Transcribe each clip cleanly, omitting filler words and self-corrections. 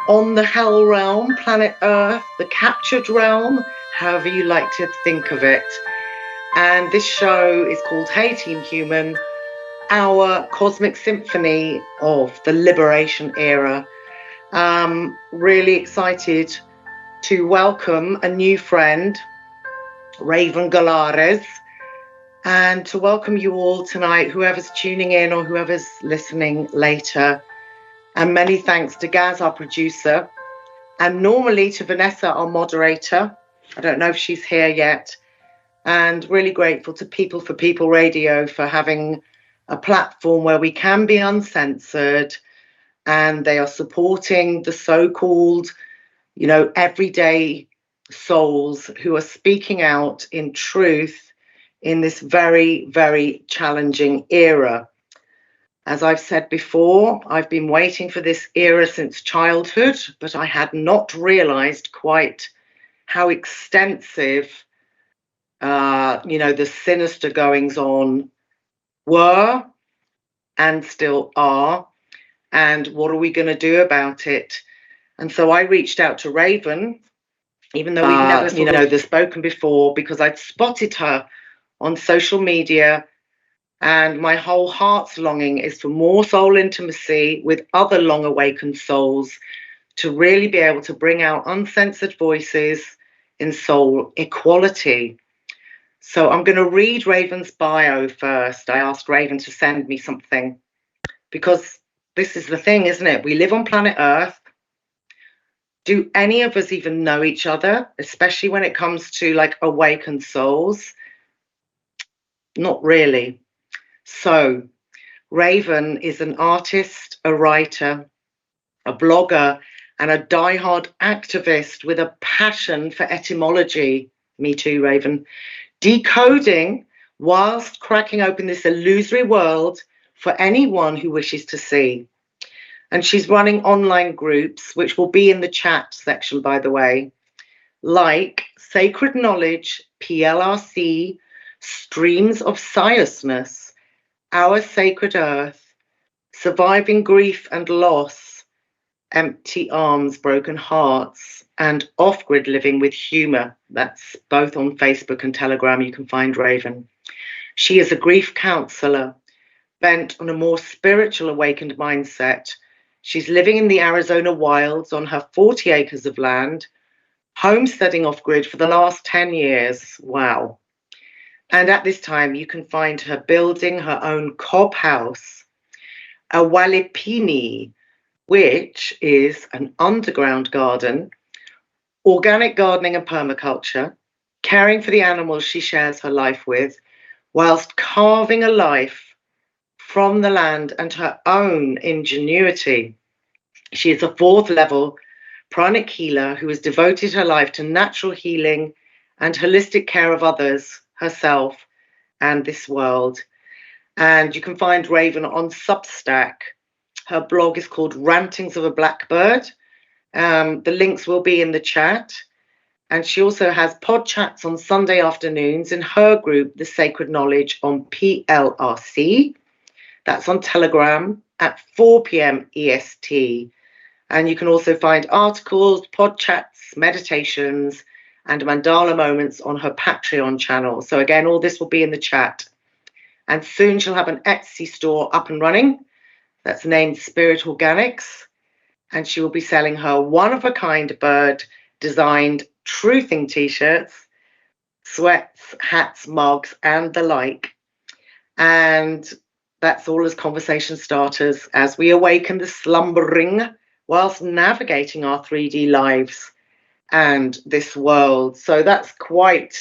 on the hell realm, planet Earth, the captured realm, however you like to think of it. And this show is called Hey Team Human, our cosmic symphony of the liberation era. Really excited to welcome a new friend, Raven Galarza, and to welcome you all tonight, whoever's tuning in or whoever's listening later. And many thanks to Gaz, our producer, and normally to Vanessa, our moderator. I don't know if she's here yet. And really grateful to People for People Radio for having a platform where we can be uncensored, and they are supporting the so-called, everyday souls who are speaking out in truth in this very, very challenging era. As I've said before, I've been waiting for this era since childhood, but I had not realized quite how extensive, the sinister goings on were and still are, and what are we going to do about it? And so I reached out to Raven, even though we've never spoken before, because I'd spotted her on social media. And my whole heart's longing is for more soul intimacy with other long awakened souls to really be able to bring out uncensored voices in soul equality. So I'm going to read Raven's bio first. I asked Raven to send me something because this is the thing, isn't it? We live on planet Earth. Do any of us even know each other, especially when it comes to like awakened souls? Not really. So, Raven is an artist, a writer, a blogger, and a diehard activist with a passion for etymology. Me too, Raven. Decoding whilst cracking open this illusory world for anyone who wishes to see. And she's running online groups, which will be in the chat section, by the way, like Sacred Knowledge, PLRC, Streams of Scienceness, Our Sacred Earth, Surviving Grief and Loss, Empty Arms, Broken Hearts, and Off-Grid Living with Humour. That's both on Facebook and Telegram. You can find Raven. She is a grief counsellor bent on a more spiritual awakened mindset. She's living in the Arizona wilds on her 40 acres of land, homesteading off-grid for the last 10 years. Wow. And at this time, you can find her building her own cob house, a walipini, which is an underground garden, organic gardening and permaculture, caring for the animals she shares her life with, whilst carving a life from the land and her own ingenuity. She is a 4th level pranic healer who has devoted her life to natural healing and holistic care of others, herself, and this world. And you can find Raven on Substack. Her blog is called Rantings of a Blackbird. The links will be in the chat. And she also has pod chats on Sunday afternoons in her group, The Sacred Knowledge, on PLRC. That's on Telegram at 4 p.m. EST. And you can also find articles, pod chats, meditations, and mandala moments on her Patreon channel. So again, all this will be in the chat. And soon she'll have an Etsy store up and running that's named Spirit Organics. And she will be selling her one-of-a-kind bird-designed truthing t-shirts, sweats, hats, mugs, and the like. And that's all as conversation starters as we awaken the slumbering whilst navigating our 3D lives and this world. So that's quite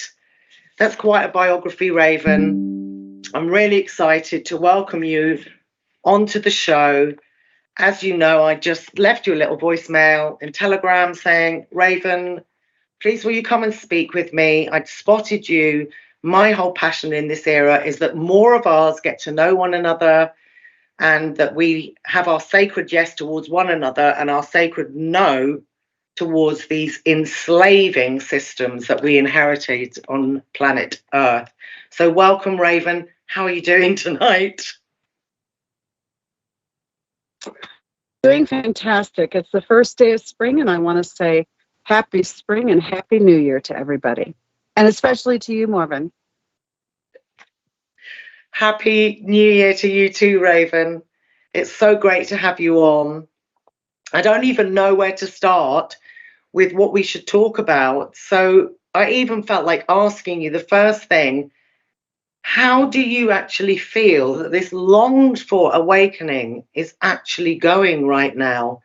a biography, Raven. I'm really excited to welcome you onto the show. As you know, I just left you a little voicemail in Telegram saying, Raven, please will you come and speak with me? I'd spotted you. My whole passion in this era is that more of us get to know one another and that we have our sacred yes towards one another and our sacred no towards these enslaving systems that we inherited on planet Earth. So welcome, Raven. How are you doing tonight? Doing fantastic. It's the first day of spring, and I want to say happy spring and happy new year to everybody, and especially to you, Morven. Happy New Year to you too, Raven. It's so great to have you on. I don't even know where to start with what we should talk about. So I even felt like asking you the first thing, how do you actually feel that this longed for awakening is actually going right now?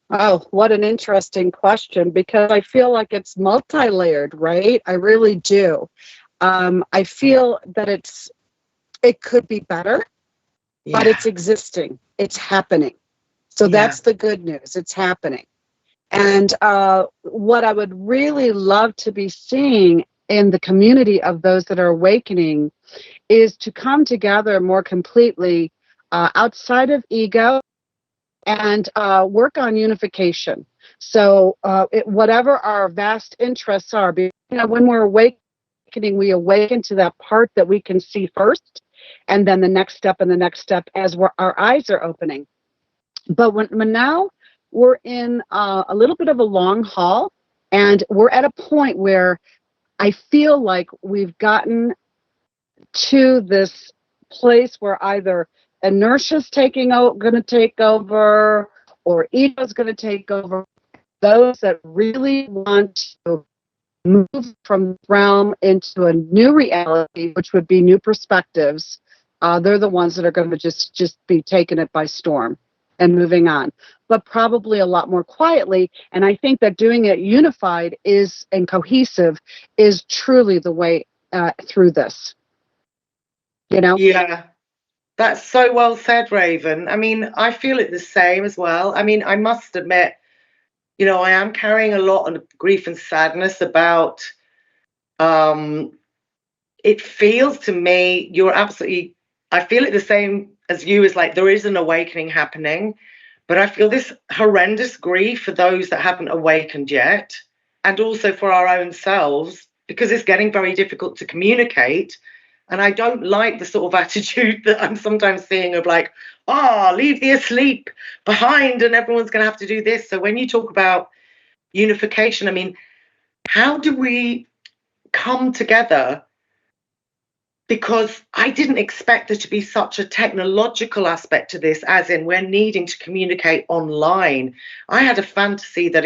Oh, what an interesting question, because I feel like it's multi-layered, right? I really do. I feel that it could be better, but it's existing. It's happening. So that's the good news. It's happening. And what I would really love to be seeing in the community of those that are awakening is to come together more completely outside of ego and work on unification. So whatever our vast interests are, when we're awakening, we awaken to that part that we can see first, and then the next step and the next step as our eyes are opening. But when now we're in a little bit of a long haul, and we're at a point where I feel like we've gotten to this place where either inertia's going to take over, or ego's going to take over. Those that really want to move from the realm into a new reality, which would be new perspectives, they're the ones that are going to just be taking it by storm and moving on, but probably a lot more quietly. And I think that doing it unified and cohesive is truly the way through this. Yeah, that's so well said, Raven. I mean, I feel it the same as well. I mean, I must admit, I am carrying a lot of grief and sadness about, it feels to me, I feel it the same as you, is like there is an awakening happening, but I feel this horrendous grief for those that haven't awakened yet, and also for our own selves, because it's getting very difficult to communicate. And I don't like the sort of attitude that I'm sometimes seeing of like, leave the asleep behind and everyone's going to have to do this. So when you talk about unification, I mean, how do we come together? Because I didn't expect there to be such a technological aspect to this, as in we're needing to communicate online. I had a fantasy that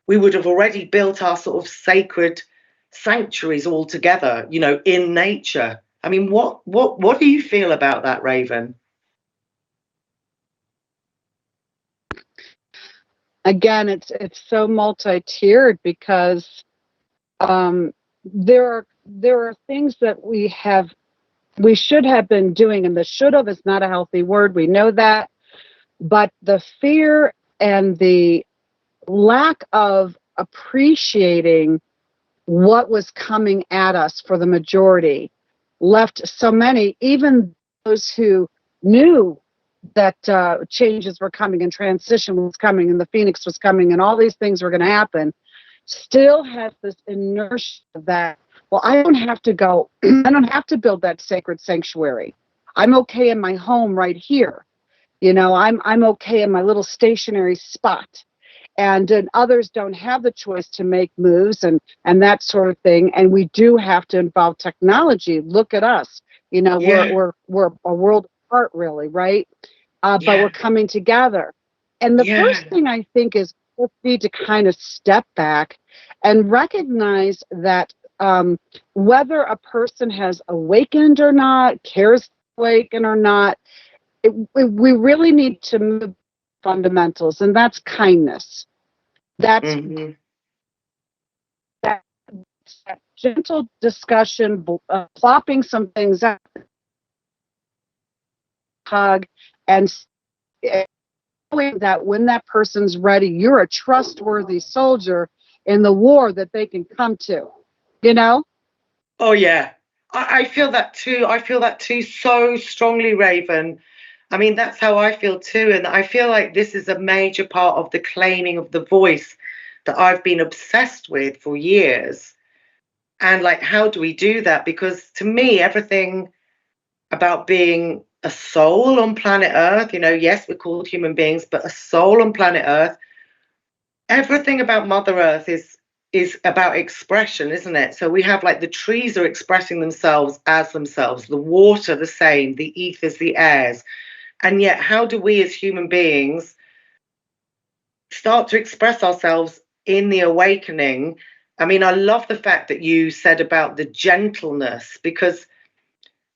we would have already built our sort of sacred sanctuaries all together, in nature. I mean, what do you feel about that, Raven? Again, it's so multi-tiered, because there are things that we should have been doing, and the should have is not a healthy word. We know that, but the fear and the lack of appreciating what was coming at us for the majority left so many, even those who knew that changes were coming and transition was coming and the phoenix was coming and all these things were going to happen, still has this inertia that, well, I don't have to go, I don't have to build that sacred sanctuary. I'm okay in my home right here. I'm okay in my little stationary spot. And others don't have the choice to make moves and that sort of thing. And we do have to involve technology. Look at us. We're a world apart, really, right? But we're coming together. And the first thing I think is we need to kind of step back and recognize that whether a person has awakened or not, cares to awaken or not, we really need to move fundamentals, and that's kindness. That's that gentle discussion, plopping some things out, hug, and knowing that when that person's ready, you're a trustworthy soldier in the war that they can come to. Oh yeah, I feel that too. I feel that too so strongly, Raven. I mean, that's how I feel too. And I feel like this is a major part of the claiming of the voice that I've been obsessed with for years. And like, how do we do that? Because to me, everything about being a soul on planet Earth. Yes, we're called human beings, but a soul on planet Earth. Everything about Mother Earth is about expression, isn't it? So we have, like, the trees are expressing themselves as themselves, the water the same, the ethers, the airs. And yet, how do we as human beings start to express ourselves in the awakening? I mean, I love the fact that you said about the gentleness, because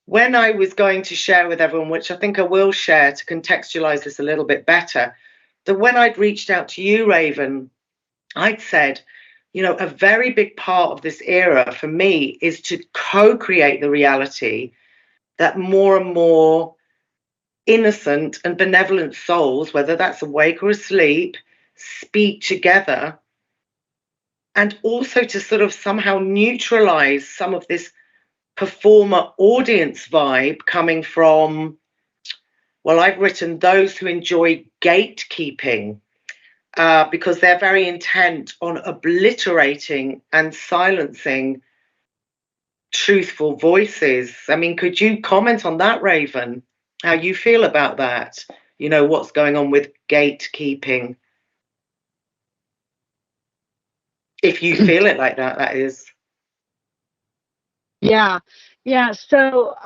when I was going to share with everyone, which I think I will share to contextualize this a little bit better, that when I'd reached out to you, Raven, I'd said, a very big part of this era for me is to co-create the reality that more and more innocent and benevolent souls, whether that's awake or asleep, speak together, and also to sort of somehow neutralize some of this performer audience vibe coming from, well, I've written those who enjoy gatekeeping, because they're very intent on obliterating and silencing truthful voices. I mean, could you comment on that, Raven? How you feel about that? What's going on with gatekeeping? If you feel it like that, that is. Yeah. Yeah. So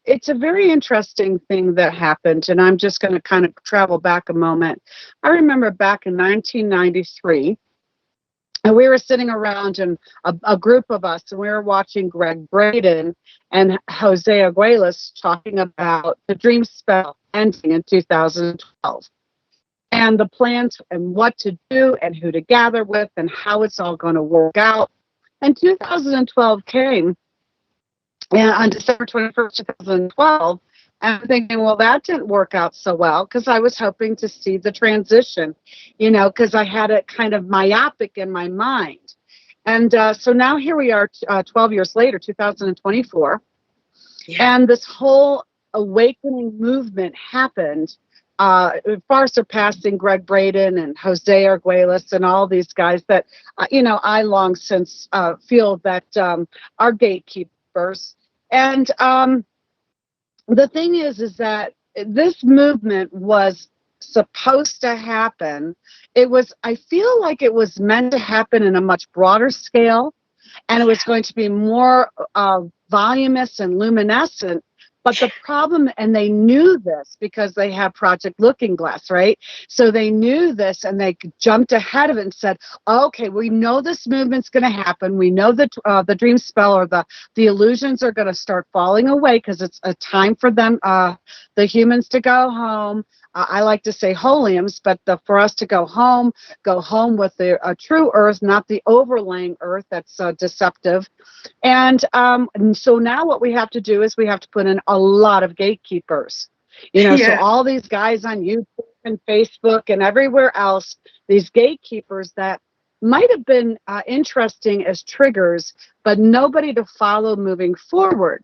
it's a very interesting thing that happened. And I'm just going to kind of travel back a moment. I remember back in 1993, and we were sitting around, and a group of us, and we were watching Greg Braden and Jose Arguelles talking about the dream spell ending in 2012. And the plans and what to do and who to gather with and how it's all going to work out. And 2012 came, and on December 21st, 2012, and I'm thinking, well, that didn't work out so well, because I was hoping to see the transition, because I had it kind of myopic in my mind. And so now here we are, 12 years later, 2024, and this whole awakening movement happened, far surpassing Greg Braden and Jose Arguelles and all these guys that, I long since feel that are gatekeepers. And the thing is that this movement was supposed to happen. I feel like it was meant to happen in a much broader scale, and it was going to be more voluminous and luminescent. But the problem, and they knew this because they have Project Looking Glass, right? So they knew this, and they jumped ahead of it and said, okay, we know this movement's going to happen. We know that the dream spell or the illusions are going to start falling away, because it's a time for them, the humans, to go home. I like to say holiums, but for us to go home with the true earth, not the overlaying earth that's deceptive. And so now what we have to do is we have to put in a lot of gatekeepers. So all these guys on YouTube and Facebook and everywhere else, these gatekeepers that might have been interesting as triggers, but nobody to follow moving forward.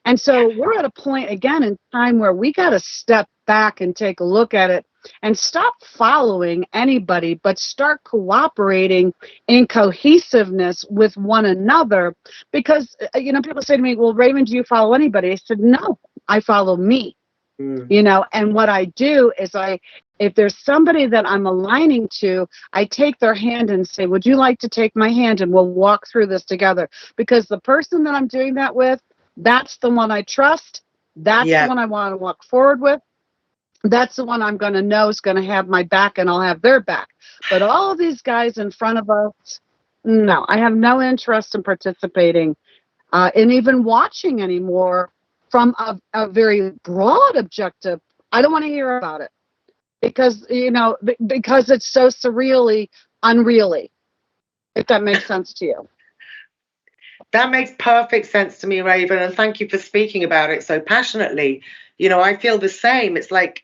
And so we're at a point again in time where we got to step back and take a look at it and stop following anybody, but start cooperating in cohesiveness with one another. Because, people say to me, well, Raven, do you follow anybody? I said, no, I follow me. And what I do is if there's somebody that I'm aligning to, I take their hand and say, would you like to take my hand, and we'll walk through this together? Because the person that I'm doing that with, that's the one I trust. That's the one I want to walk forward with. That's the one I'm going to know is going to have my back, and I'll have their back. But all of these guys in front of us, no, I have no interest in participating in even watching anymore from a very broad objective. I don't want to hear about it because it's so surreally unreally, if that makes sense to you. That makes perfect sense to me, Raven, and thank you for speaking about it so passionately. I feel the same. It's like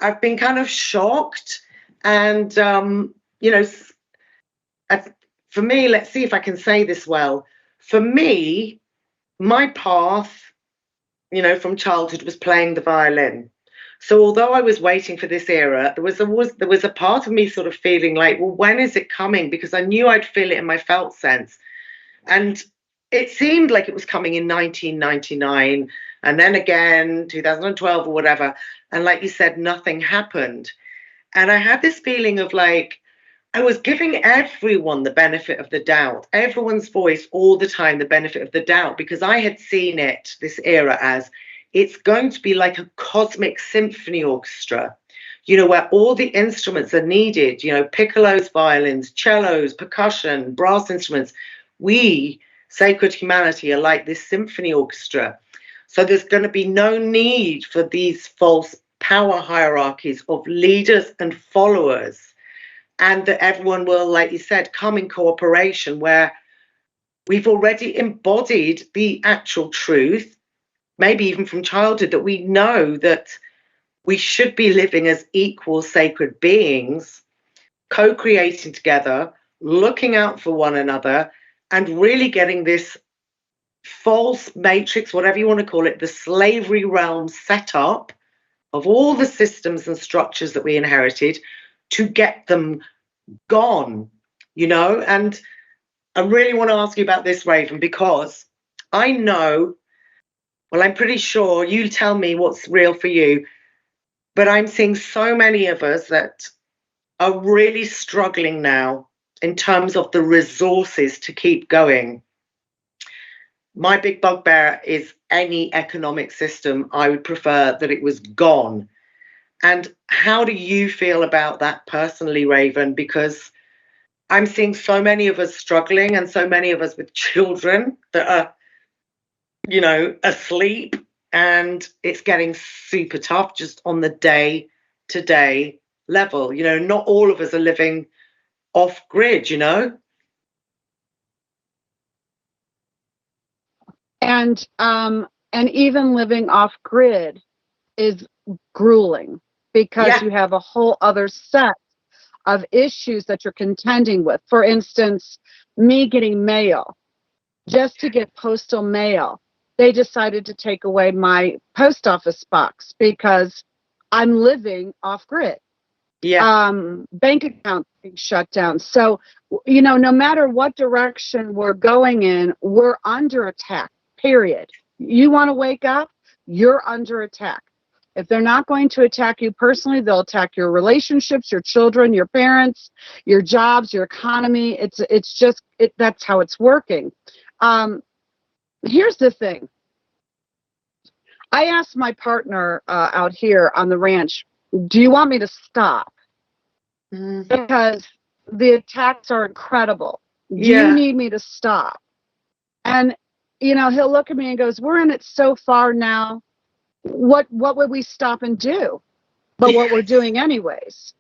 I've been kind of shocked, and for me, let's see if I can say this well. For me, my path, from childhood was playing the violin. So although I was waiting for this era, there was a part of me sort of feeling like, well, when is it coming? Because I knew I'd feel it in my felt sense. And it seemed like it was coming in 1999. and then again 2012 or whatever. And like you said, nothing happened. And I had this feeling of like, I was giving everyone the benefit of the doubt, everyone's voice all the time, the benefit of the doubt, because I had seen it, this era, as it's going to be like a cosmic symphony orchestra, you know, where all the instruments are needed, you know, piccolos, violins, cellos, percussion, brass instruments. We, sacred humanity, are like this symphony orchestra. So there's going to be no need for these false power hierarchies of leaders and followers, and that everyone will, like you said, come in cooperation where we've already embodied the actual truth, maybe even from childhood, that we know that we should be living as equal sacred beings, co-creating together, looking out for one another, and really getting this false matrix, whatever you want to call it, the slavery realm set up of all the systems and structures that we inherited, to get them gone, you know. And I really want to ask you about this, Raven, because I know, well, I'm pretty sure, you tell me what's real for you, but I'm seeing so many of us that are really struggling now in terms of the resources to keep going. My big bugbear is any economic system. I would prefer that it was gone. And how do you feel about that personally, Raven? Because I'm seeing so many of us struggling, and so many of us with children that are, you know, asleep, and it's getting super tough just on the day-to-day level. You know, not all of us are living off grid, you know. And even living off grid is grueling, because you have a whole other set of issues that you're contending with. For instance, me getting mail, just to get postal mail, they decided to take away my post office box because I'm living off grid. Bank accounts being shut down. So, you know, no matter what direction we're going in, we're under attack, period. You want to wake up, you're under attack. If they're not going to attack you personally, they'll attack your relationships, your children, your parents, your jobs, your economy. It's just that's how it's working. Here's the thing. I asked my partner out here on the ranch, do you want me to stop? Because the attacks are incredible. Do you need me to stop? And, you know, he'll look at me and goes, we're in it so far now. What would we stop and do? But what we're doing anyways.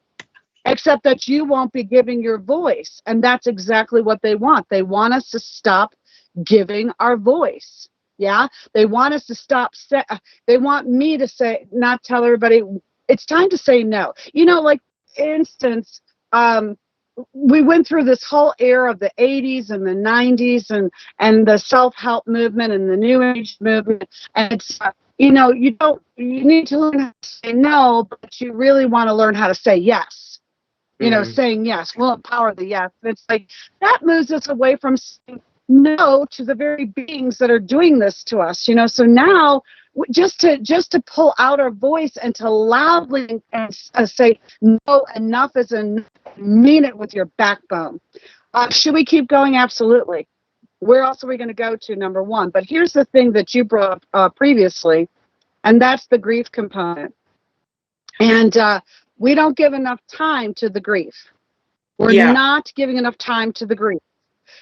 Except that you won't be giving your voice. And that's exactly what they want. They want us to stop giving our voice. Yeah, they want us to stop. They want me to say, not tell everybody, it's time to say no. You know, like, instance, we went through this whole era of the 80s and the 90s and the self-help movement and the new age movement. And it's, you know, you need to learn how to say no, but you really want to learn how to say yes. You know, saying yes will empower the yes. And it's like, that moves us away from saying no to the very beings that are doing this to us, you know. So now, just to pull out our voice and to loudly say no, enough is enough, mean it with your backbone. Should we keep going? Absolutely. Where else are we going to go to? Number one. But here's the thing that you brought up previously, and that's the grief component. And we don't give enough time to the grief. We're not giving enough time to the grief.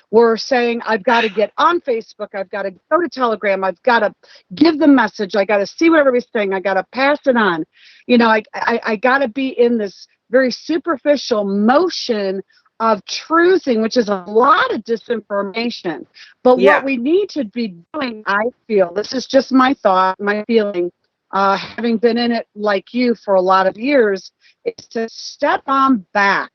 We're saying, I've got to get on Facebook. I've got to go to Telegram. I've got to give the message. I got to see what everybody's saying. I got to pass it on. You know, I got to be in this very superficial motion of truthing, which is a lot of disinformation. But what we need to be doing, I feel, this is just my thought, my feeling, having been in it like you for a lot of years, is to step on back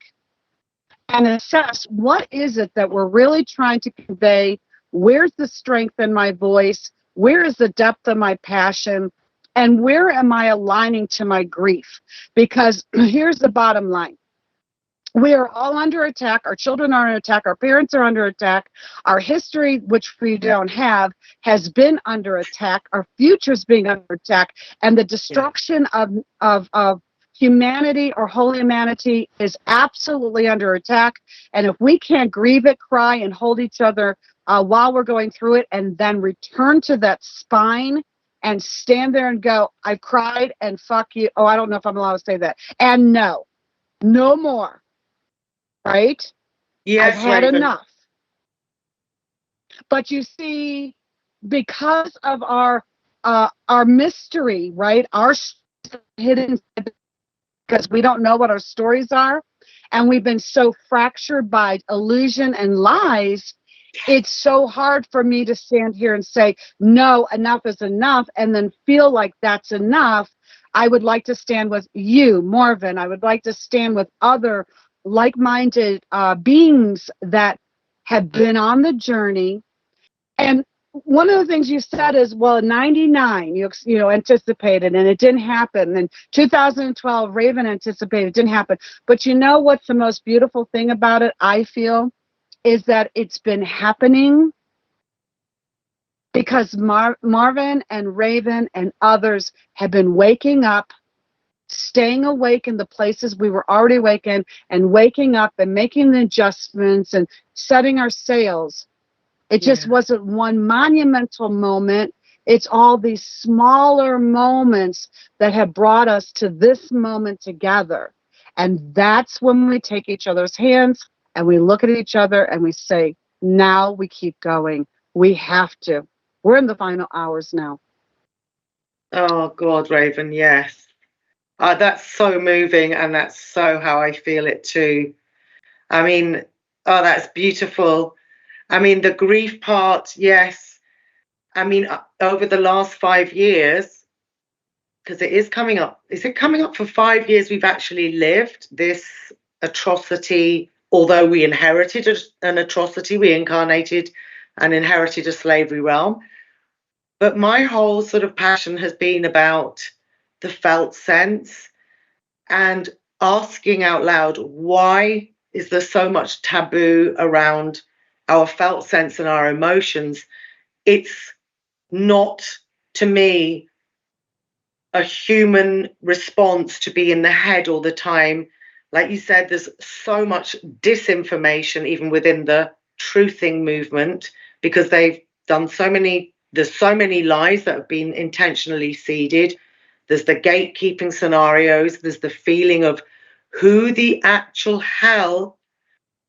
and assess, what is it that we're really trying to convey? Where's the strength in my voice? Where is the depth of my passion? And where am I aligning to my grief? Because here's the bottom line. We are all under attack. Our children are under attack. Our parents are under attack. Our history, which we don't have, has been under attack. Our future is being under attack. And the destruction of humanity or whole humanity is absolutely under attack. And if we can't grieve it, cry, and hold each other while we're going through it, and then return to that spine and stand there and go, I cried and fuck you. Oh, I don't know if I'm allowed to say that. And no more. Right? Yes, I've had Raven. enough. But you see, because of our mystery, right? Our hidden, because we don't know what our stories are, and we've been so fractured by illusion and lies. It's so hard for me to stand here and say, no, enough is enough, and then feel like that's enough. I would like to stand with you, Morven. I would like to stand with other like-minded beings that have been on the journey. And one of the things you said is, well, in 99, you anticipated, and it didn't happen. And 2012, Raven anticipated, it didn't happen. But you know what's the most beautiful thing about it, I feel, is that it's been happening because Morven and Raven and others have been waking up, staying awake in the places we were already awake in, and waking up and making the adjustments and setting our sails. It just wasn't one monumental moment. It's all these smaller moments that have brought us to this moment together. And that's when we take each other's hands and we look at each other and we say, now we keep going. We have to. We're in the final hours now. Oh, God, Raven, yes. That's so moving, and that's so how I feel it too. I mean, oh, that's beautiful. I mean, the grief part, yes. I mean, over the last 5 years, because it is coming up, is it coming up for 5 years we've actually lived this atrocity? Although we inherited an atrocity, we incarnated and inherited a slavery realm. But my whole sort of passion has been about the felt sense and asking out loud, why is there so much taboo around our felt sense and our emotions? It's not, to me, a human response to be in the head all the time. Like you said, there's so much disinformation even within the truthing movement, because they've done there's so many lies that have been intentionally seeded. There's the gatekeeping scenarios. There's the feeling of who the actual hell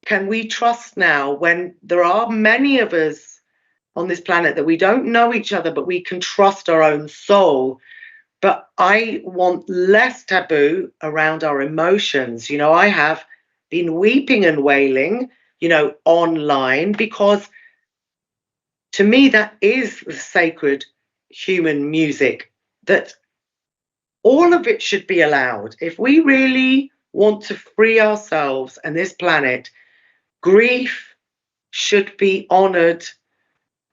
can we trust now, when there are many of us on this planet that we don't know each other, but we can trust our own soul. But I want less taboo around our emotions. I have been weeping and wailing, online, because to me, that is the sacred human music, that all of it should be allowed. If we really want to free ourselves and this planet, grief should be honored.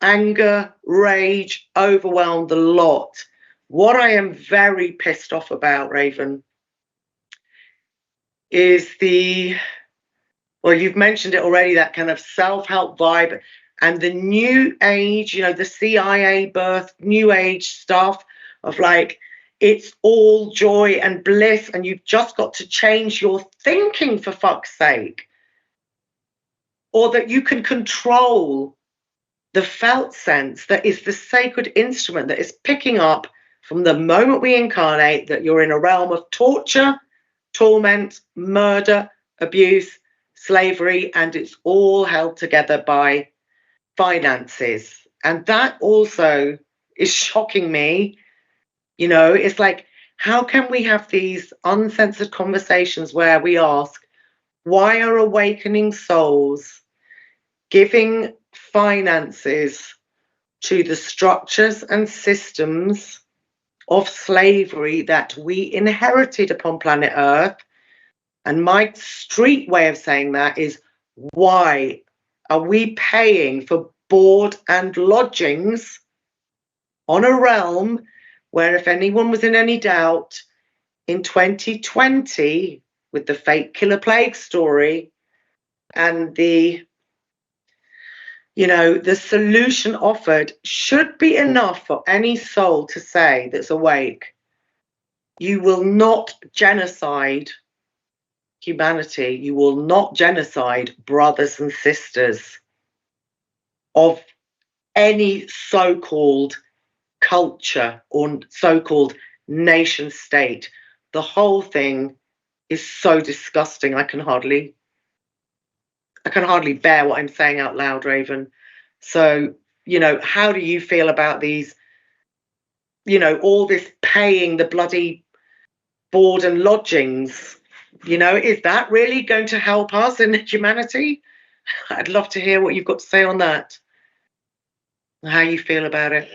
Anger, rage, overwhelm, the lot. What I am very pissed off about, Raven, is you've mentioned it already, that kind of self-help vibe and the new age, the CIA birth, new age stuff of like, it's all joy and bliss, and you've just got to change your thinking, for fuck's sake. Or that you can control the felt sense that is the sacred instrument that is picking up from the moment we incarnate that you're in a realm of torture, torment, murder, abuse, slavery, and it's all held together by finances. And that also is shocking me. It's like, how can we have these uncensored conversations where we ask, why are awakening souls giving finances to the structures and systems of slavery that we inherited upon planet Earth? And my street way of saying that is, why are we paying for board and lodgings on a realm where, if anyone was in any doubt, in 2020, with the fake killer plague story and the solution offered should be enough for any soul to say that's awake, you will not genocide humanity. You will not genocide brothers and sisters of any so-called culture or so-called nation state. The whole thing is so disgusting. I can hardly bear what I'm saying out loud, Raven. So, how do you feel about these, all this paying the bloody board and lodgings? Is that really going to help us in humanity? I'd love to hear what you've got to say on that. How you feel about it.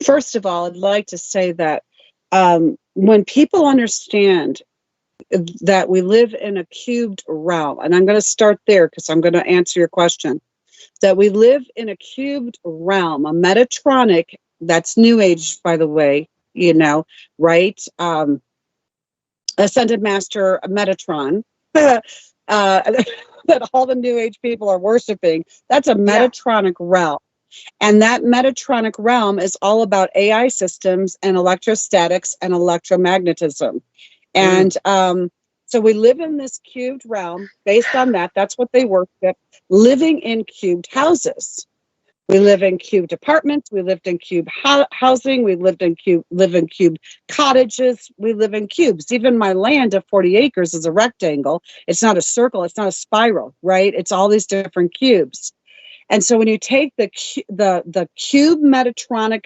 First of all, I'd like to say that when people understand that we live in a cubed realm, and I'm going to start there because I'm going to answer your question, that we live in a cubed realm, a Metatronic, that's New Age, by the way, right? Ascended Master Metatron, that all the New Age people are worshiping, that's a Metatronic realm. And that Metatronic realm is all about AI systems and electrostatics and electromagnetism. And so we live in this cubed realm based on that. That's what they worship, living in cubed houses. We live in cubed apartments. We lived in cube housing. We live in cube cottages. We live in cubes. Even my land of 40 acres is a rectangle. It's not a circle. It's not a spiral, right? It's all these different cubes. And so when you take the cube Metatronic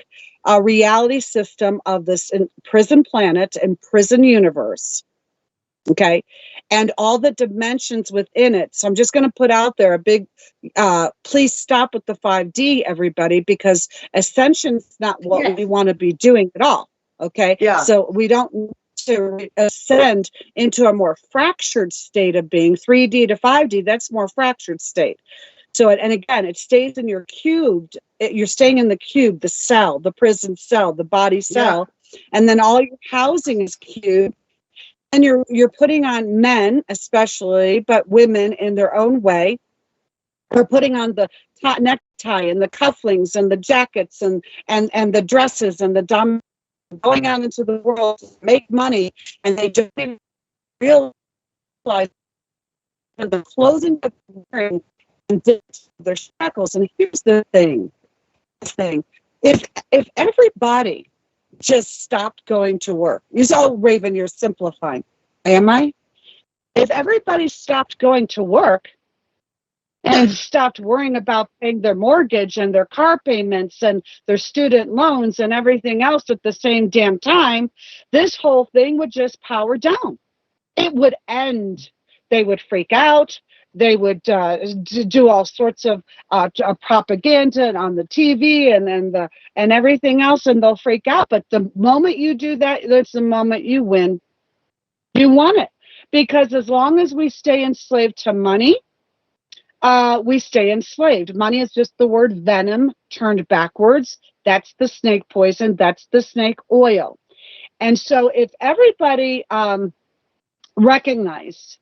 reality system of this prison planet and prison universe, okay, and all the dimensions within it. So I'm just going to put out there a big, please stop with the 5D, everybody, because ascension is not what we want to be doing at all, okay? Yeah. So we don't need to ascend into a more fractured state of being. 3D to 5D, that's more fractured state. So, and again, it stays in your cubed, you're staying in the cube, the cell, the prison cell, the body cell, and then all your housing is cubed. And you're putting on men, especially, but women in their own way, are putting on the necktie and the cufflinks and the jackets and the dresses and the going out into the world to make money, and they don't even realize the clothing that they're wearing and their shackles. And here's the thing: if everybody just stopped going to work. You saw, Raven, you're simplifying. Am I? If everybody stopped going to work and stopped worrying about paying their mortgage and their car payments and their student loans and everything else at the same damn time, this whole thing would just power down. It would end. They would freak out. They would do all sorts of propaganda on the TV and everything else, and they'll freak out. But the moment you do that, that's the moment you win. You won it. Because as long as we stay enslaved to money, we stay enslaved. Money is just the word venom turned backwards. That's the snake poison. That's the snake oil. And so if everybody recognized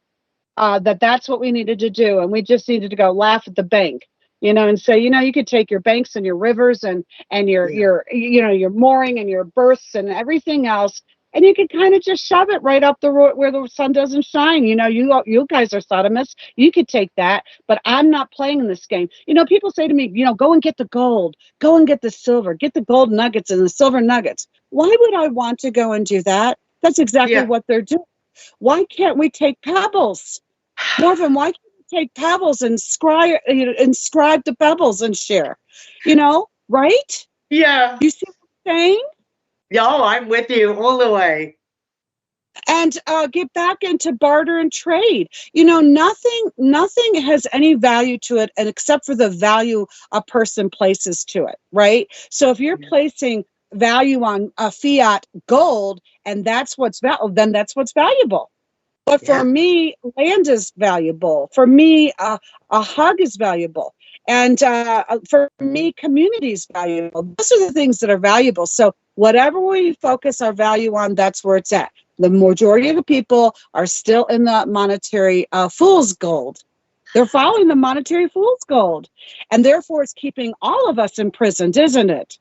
that's what we needed to do, and we just needed to go laugh at the bank, and say, you could take your banks and your rivers and your mooring and your berths and everything else, and you could kind of just shove it right up the road where the sun doesn't shine. You guys are sodomists. You could take that, but I'm not playing in this game. People say to me, go and get the gold, go and get the silver, get the gold nuggets and the silver nuggets. Why would I want to go and do that? That's exactly what they're doing. Why can't we take pebbles? Morven, why can't we take pebbles and inscribe the pebbles and share? Right? Yeah. You see what I'm saying? Yeah, I'm with you all the way. And get back into barter and trade. Nothing has any value to it, and except for the value a person places to it, right? So if you're placing value on a fiat gold, and that's what's then that's what's valuable. But for me, land is valuable. For me, a hug is valuable. And for me, community is valuable. Those are the things that are valuable. So whatever we focus our value on, that's where it's at. The majority of the people are still in the monetary fool's gold. They're following the monetary fool's gold. And therefore, it's keeping all of us imprisoned, isn't it?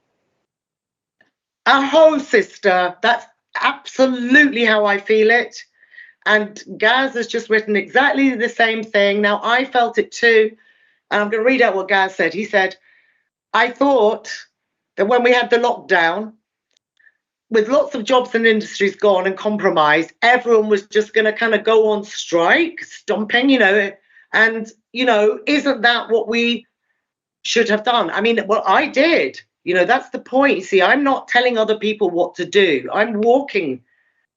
Sister. That's absolutely how I feel it. And Gaz has just written exactly the same thing. Now, I felt it too. And I'm going to read out what Gaz said. He said, I thought that when we had the lockdown, with lots of jobs and industries gone and compromised, everyone was just going to kind of go on strike, stomping, and, isn't that what we should have done? I mean, well, I did. That's the point. You see, I'm not telling other people what to do. I'm walking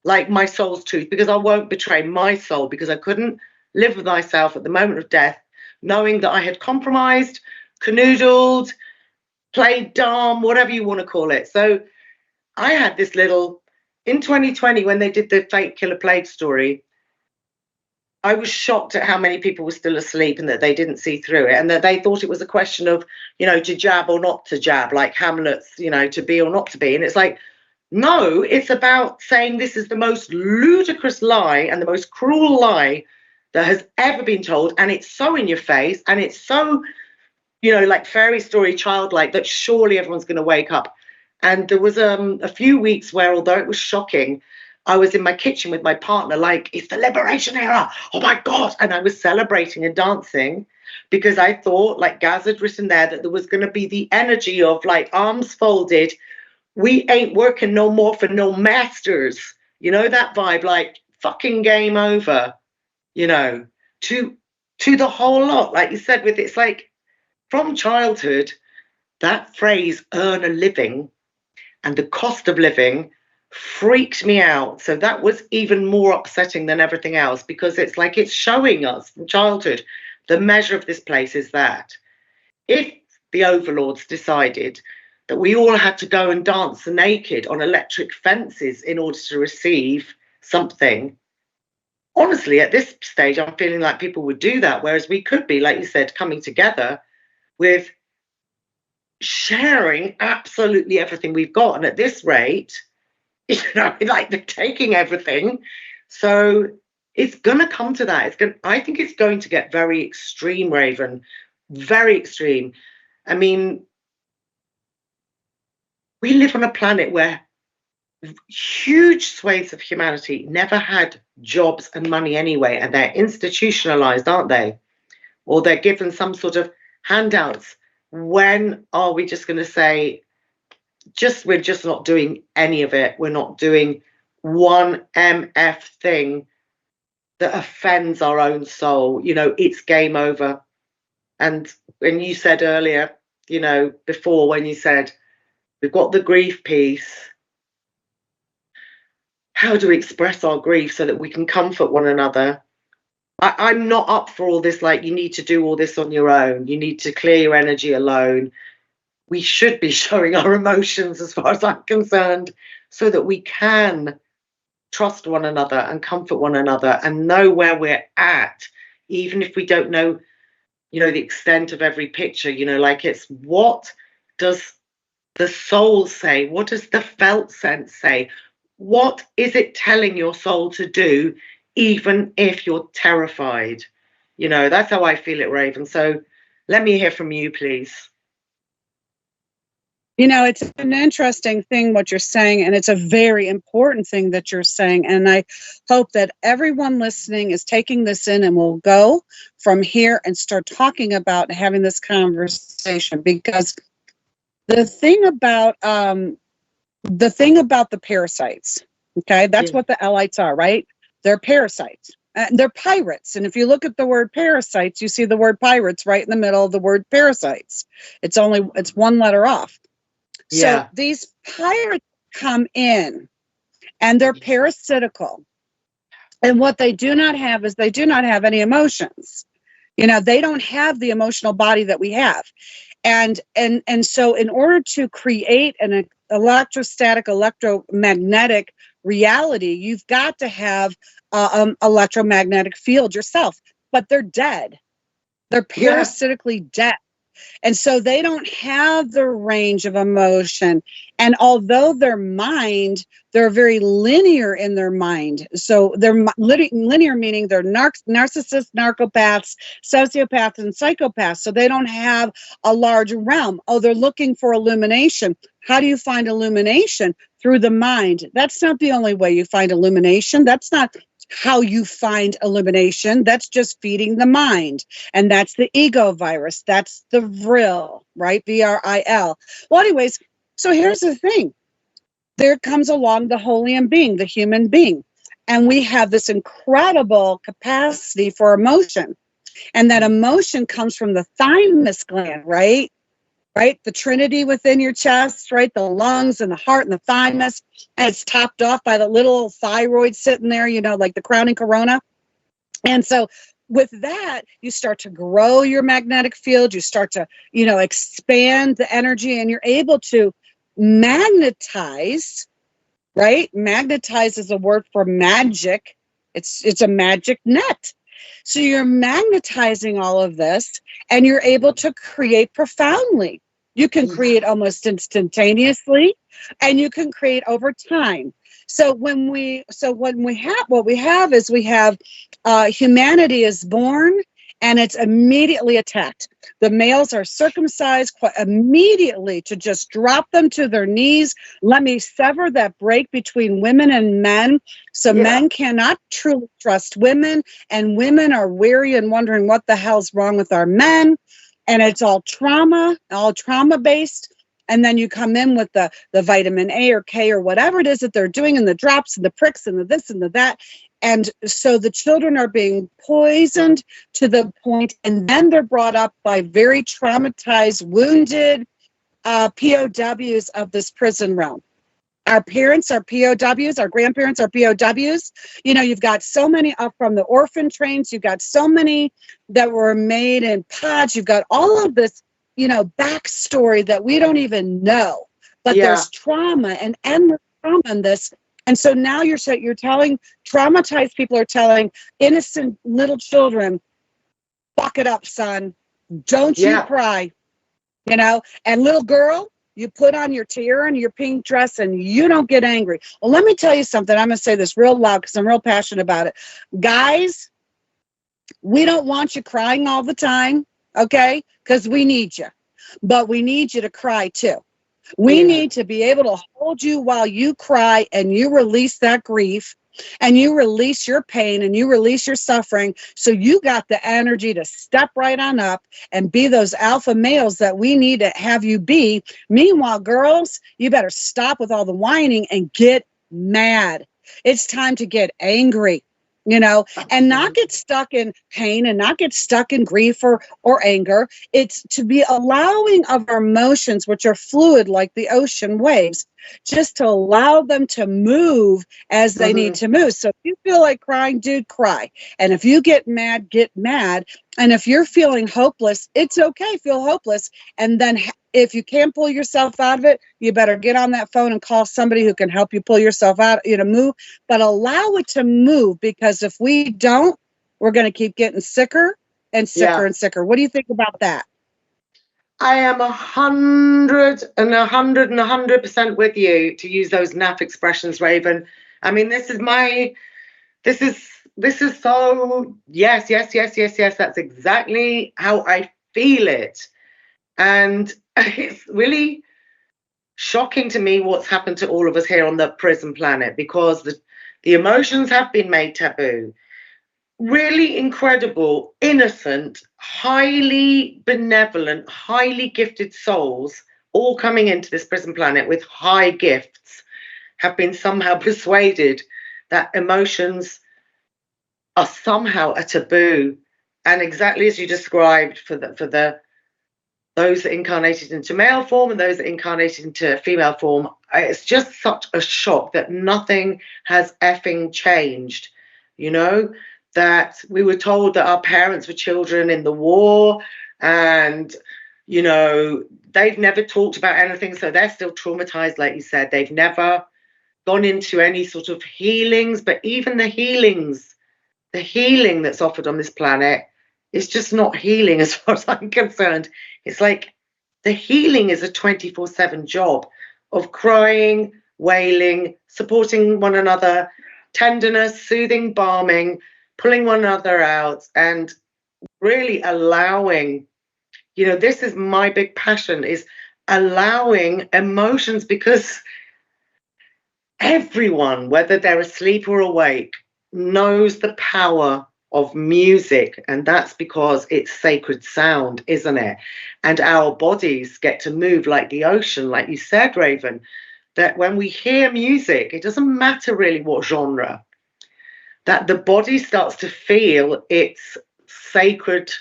like my soul's truth, because I won't betray my soul, because I couldn't live with myself at the moment of death, knowing that I had compromised, canoodled, played dumb, whatever you want to call it. So I had this little, in 2020, when they did the fake killer plague story, I was shocked at how many people were still asleep and that they didn't see through it, and that they thought it was a question of, to jab or not to jab, like Hamlet's, to be or not to be. And it's like, no, it's about saying this is the most ludicrous lie and the most cruel lie that has ever been told. And it's so in your face, and it's so, like fairy story childlike, that surely everyone's going to wake up. And there was a few weeks where, although it was shocking, I was in my kitchen with my partner, like, it's the liberation era. Oh my God. And I was celebrating and dancing, because I thought, like Gaz had written there, that there was going to be the energy of like arms folded. We ain't working no more for no masters. That vibe, like fucking game over, to the whole lot. Like you said, with it's like from childhood, that phrase, earn a living, and the cost of living freaked me out. So that was even more upsetting than everything else, because it's like it's showing us from childhood the measure of this place is that if the overlords decided that we all had to go and dance naked on electric fences in order to receive something, honestly, at this stage, I'm feeling like people would do that, whereas we could be, like you said, coming together with sharing absolutely everything we've got. And at this rate, like they're taking everything. So it's going to come to that. I think it's going to get very extreme, Raven, very extreme. I mean, we live on a planet where huge swathes of humanity never had jobs and money anyway, and they're institutionalized, aren't they? Or they're given some sort of handouts. When are we just going to say, we're just not doing any of it? We're not doing one MF thing that offends our own soul. It's game over. And when you said earlier, before, when you said, we've got the grief piece, how do we express our grief so that we can comfort one another? I'm not up for all this, like, you need to do all this on your own. You need to clear your energy alone. We should be showing our emotions, as far as I'm concerned, so that we can trust one another and comfort one another and know where we're at, even if we don't know, the extent of every picture. Like, it's, what does the soul say? What does the felt sense say? What is it telling your soul to do, even if you're terrified? That's how I feel it, Raven. So let me hear from you, please. It's an interesting thing what you're saying, and it's a very important thing that you're saying. And I hope that everyone listening is taking this in and will go from here and start talking about having this conversation. Because the thing about the parasites, okay, that's what the Lites are, right? They're parasites. They're pirates. And if you look at the word parasites, you see the word pirates right in the middle of the word parasites. It's one letter off. So these pirates come in and they're parasitical. And what they do not have is they do not have any emotions. They don't have the emotional body that we have. And so in order to create an electrostatic, electromagnetic reality, you've got to have electromagnetic field yourself. But they're dead. They're parasitically dead. And so they don't have the range of emotion. And although their mind, they're very linear in their mind. So they're linear, meaning they're narcissists, narcopaths, sociopaths, and psychopaths. So they don't have a large realm. Oh, they're looking for illumination. How do you find illumination? Through the mind. That's not the only way you find illumination. That's not how you find illumination. That's just feeding the mind. And that's the ego virus. That's the vril, right? VRIL. Well, anyways, so here's the thing. There comes along the holy being, the human being. And we have this incredible capacity for emotion. And that emotion comes from the thymus gland, right? Right? The trinity within your chest, right? The lungs and the heart and the thymus. And it's topped off by the little thyroid sitting there, you know, like the crowning corona. And so with that, you start to grow your magnetic field. You start to, you know, expand the energy, and you're able to magnetize, right? Magnetize is a word for magic. It's a magic net. So you're magnetizing all of this, and you're able to create profoundly. You can create almost instantaneously, and you can create over time. So when we have what we have is we have humanity is born, and it's immediately attacked. The males are circumcised quite immediately to just drop them to their knees. Let me sever that break between women and men. So men cannot truly trust women, and women are weary and wondering what the hell's wrong with our men. And it's all trauma based. And then you come in with the vitamin A or K or whatever it is that they're doing, and the drops and the pricks and the this and the that. And so the children are being poisoned to the point, and then they're brought up by very traumatized, wounded POWs of this prison realm. Our parents are POWs, our grandparents are POWs. You know, you've got so many up from the orphan trains. You've got so many that were made in pods. You've got all of this, you know, backstory that we don't even know. But there's trauma and endless trauma in this. And so now you're telling, traumatized people are telling innocent little children, fuck it up, son. Don't you cry. You know, and little girl, you put on your tiara and your pink dress and you don't get angry. Well, let me tell you something. I'm going to say this real loud because I'm real passionate about it. Guys, we don't want you crying all the time, okay? Because we need you. But we need you to cry too. We need to be able to hold you while you cry and you release that grief and you release your pain and you release your suffering. So you got the energy to step right on up and be those alpha males that we need to have you be. Meanwhile, girls, you better stop with all the whining and get mad. It's time to get angry. You know, and not get stuck in pain and not get stuck in grief or anger. It's to be allowing of our emotions, which are fluid like the ocean waves, just to allow them to move as they need to move. So if you feel like crying, dude, cry. And if you get mad, get mad. And if you're feeling hopeless, it's okay, feel hopeless. And then if you can't pull yourself out of it, you better get on that phone and call somebody who can help you pull yourself out, you know, move, but allow it to move, because if we don't, we're going to keep getting sicker and sicker and sicker. What do you think about that? I am 100% with you, to use those NAF expressions, Raven. I mean, this is so, yes. That's exactly how I feel it. And it's really shocking to me what's happened to all of us here on the prison planet, because the emotions have been made taboo. Really incredible, innocent, highly benevolent, highly gifted souls all coming into this prison planet with high gifts have been somehow persuaded that emotions are somehow a taboo. And exactly as you described, for those that incarnated into male form and those that incarnated into female form, it's just such a shock that nothing has effing changed. You know, that we were told that our parents were children in the war, and, you know, they've never talked about anything, so they're still traumatized, like you said. They've never gone into any sort of healings, but even the healing that's offered on this planet It's just not healing as far as I'm concerned. It's like the healing is a 24/7 job of crying, wailing, supporting one another, tenderness, soothing, balming, pulling one another out, and really allowing, this is my big passion, is allowing emotions, because everyone, whether they're asleep or awake, knows the power of music, and that's because it's sacred sound, isn't it? And our bodies get to move like the ocean, like you said, Raven, that when we hear music, it doesn't matter really what genre, that the body starts to feel its sacred,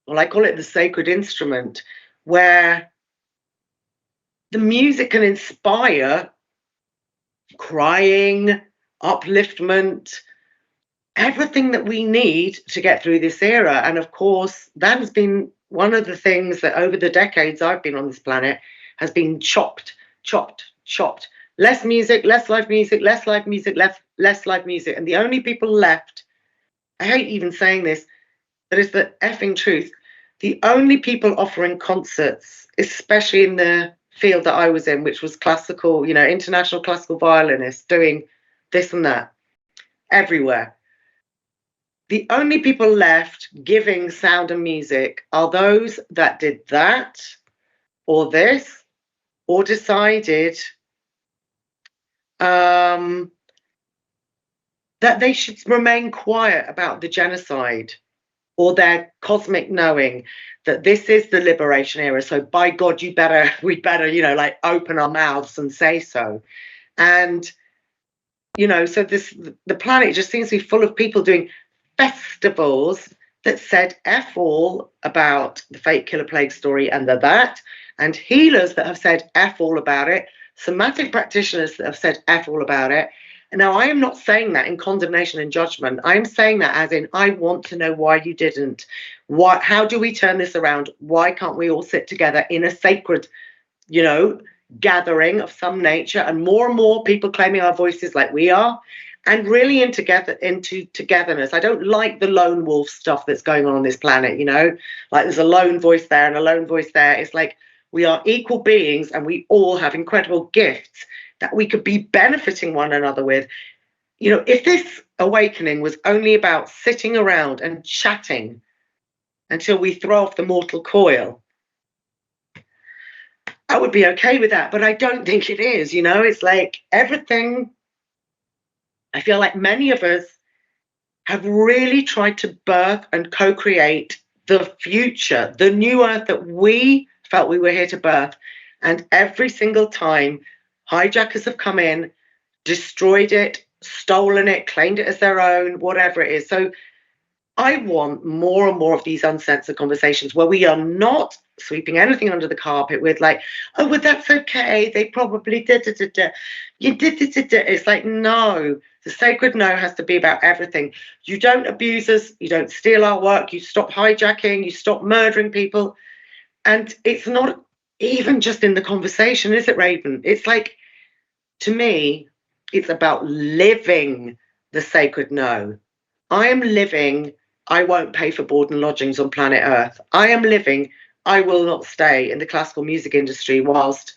well, I call it the sacred instrument, where the music can inspire crying, upliftment, everything that we need to get through this era. And of course, that has been one of the things that over the decades I've been on this planet has been chopped, chopped, chopped. Less music, less live music, less live music, less live music. And the only people left, I hate even saying this, but it's the effing truth. The only people offering concerts, especially in the field that I was in, which was classical, international classical violinists doing this and that everywhere. The only people left giving sound and music are those that did that or this, or decided that they should remain quiet about the genocide, or their cosmic knowing that this is the liberation era. So by God, we better, like open our mouths and say so. And, so the planet just seems to be full of people doing festivals that said F all about the fake killer plague story and that, and healers that have said F all about it, somatic practitioners that have said F all about it. And now I am not saying that in condemnation and judgment. I'm saying that as in, I want to know why you didn't. How do we turn this around? Why can't we all sit together in a sacred, gathering of some nature, and more people claiming our voices like we are, and really into togetherness. I don't like the lone wolf stuff that's going on this planet, like there's a lone voice there and a lone voice there. It's like we are equal beings, and we all have incredible gifts that we could be benefiting one another with. If this awakening was only about sitting around and chatting until we throw off the mortal coil, I would be okay with that. But I don't think it is, it's like everything. I feel like many of us have really tried to birth and co-create the future, the new earth that we felt we were here to birth. And every single time, hijackers have come in, destroyed it, stolen it, claimed it as their own, whatever it is. So I want more and more of these uncensored conversations where we are not sweeping anything under the carpet with like, oh, well, that's okay, they probably did. You did. It's like, no, the sacred no has to be about everything. You don't abuse us, you don't steal our work, you stop hijacking, you stop murdering people. And it's not even just in the conversation, is it, Raven? It's like, to me, it's about living the sacred no. I am living, I won't pay for board and lodgings on planet Earth. I am living, I will not stay in the classical music industry whilst,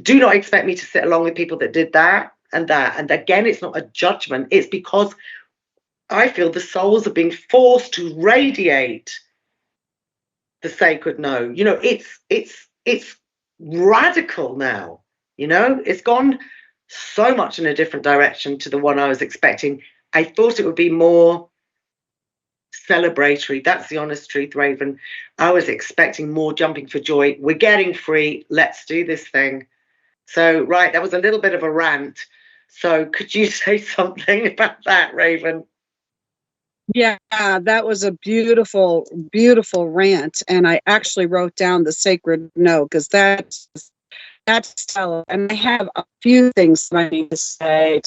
do not expect me to sit along with people that did that and that. And again, it's not a judgment. It's because I feel the souls are being forced to radiate the sacred no. It's radical now. It's gone so much in a different direction to the one I was expecting. I thought it would be more celebratory. That's the honest truth, Raven. I was expecting more jumping for joy. We're getting free. Let's do this thing. So, right, that was a little bit of a rant. So could you say something about that, Raven? Yeah, that was a beautiful, beautiful rant. And I actually wrote down the sacred no, because that's stellar. And I have a few things I need to say.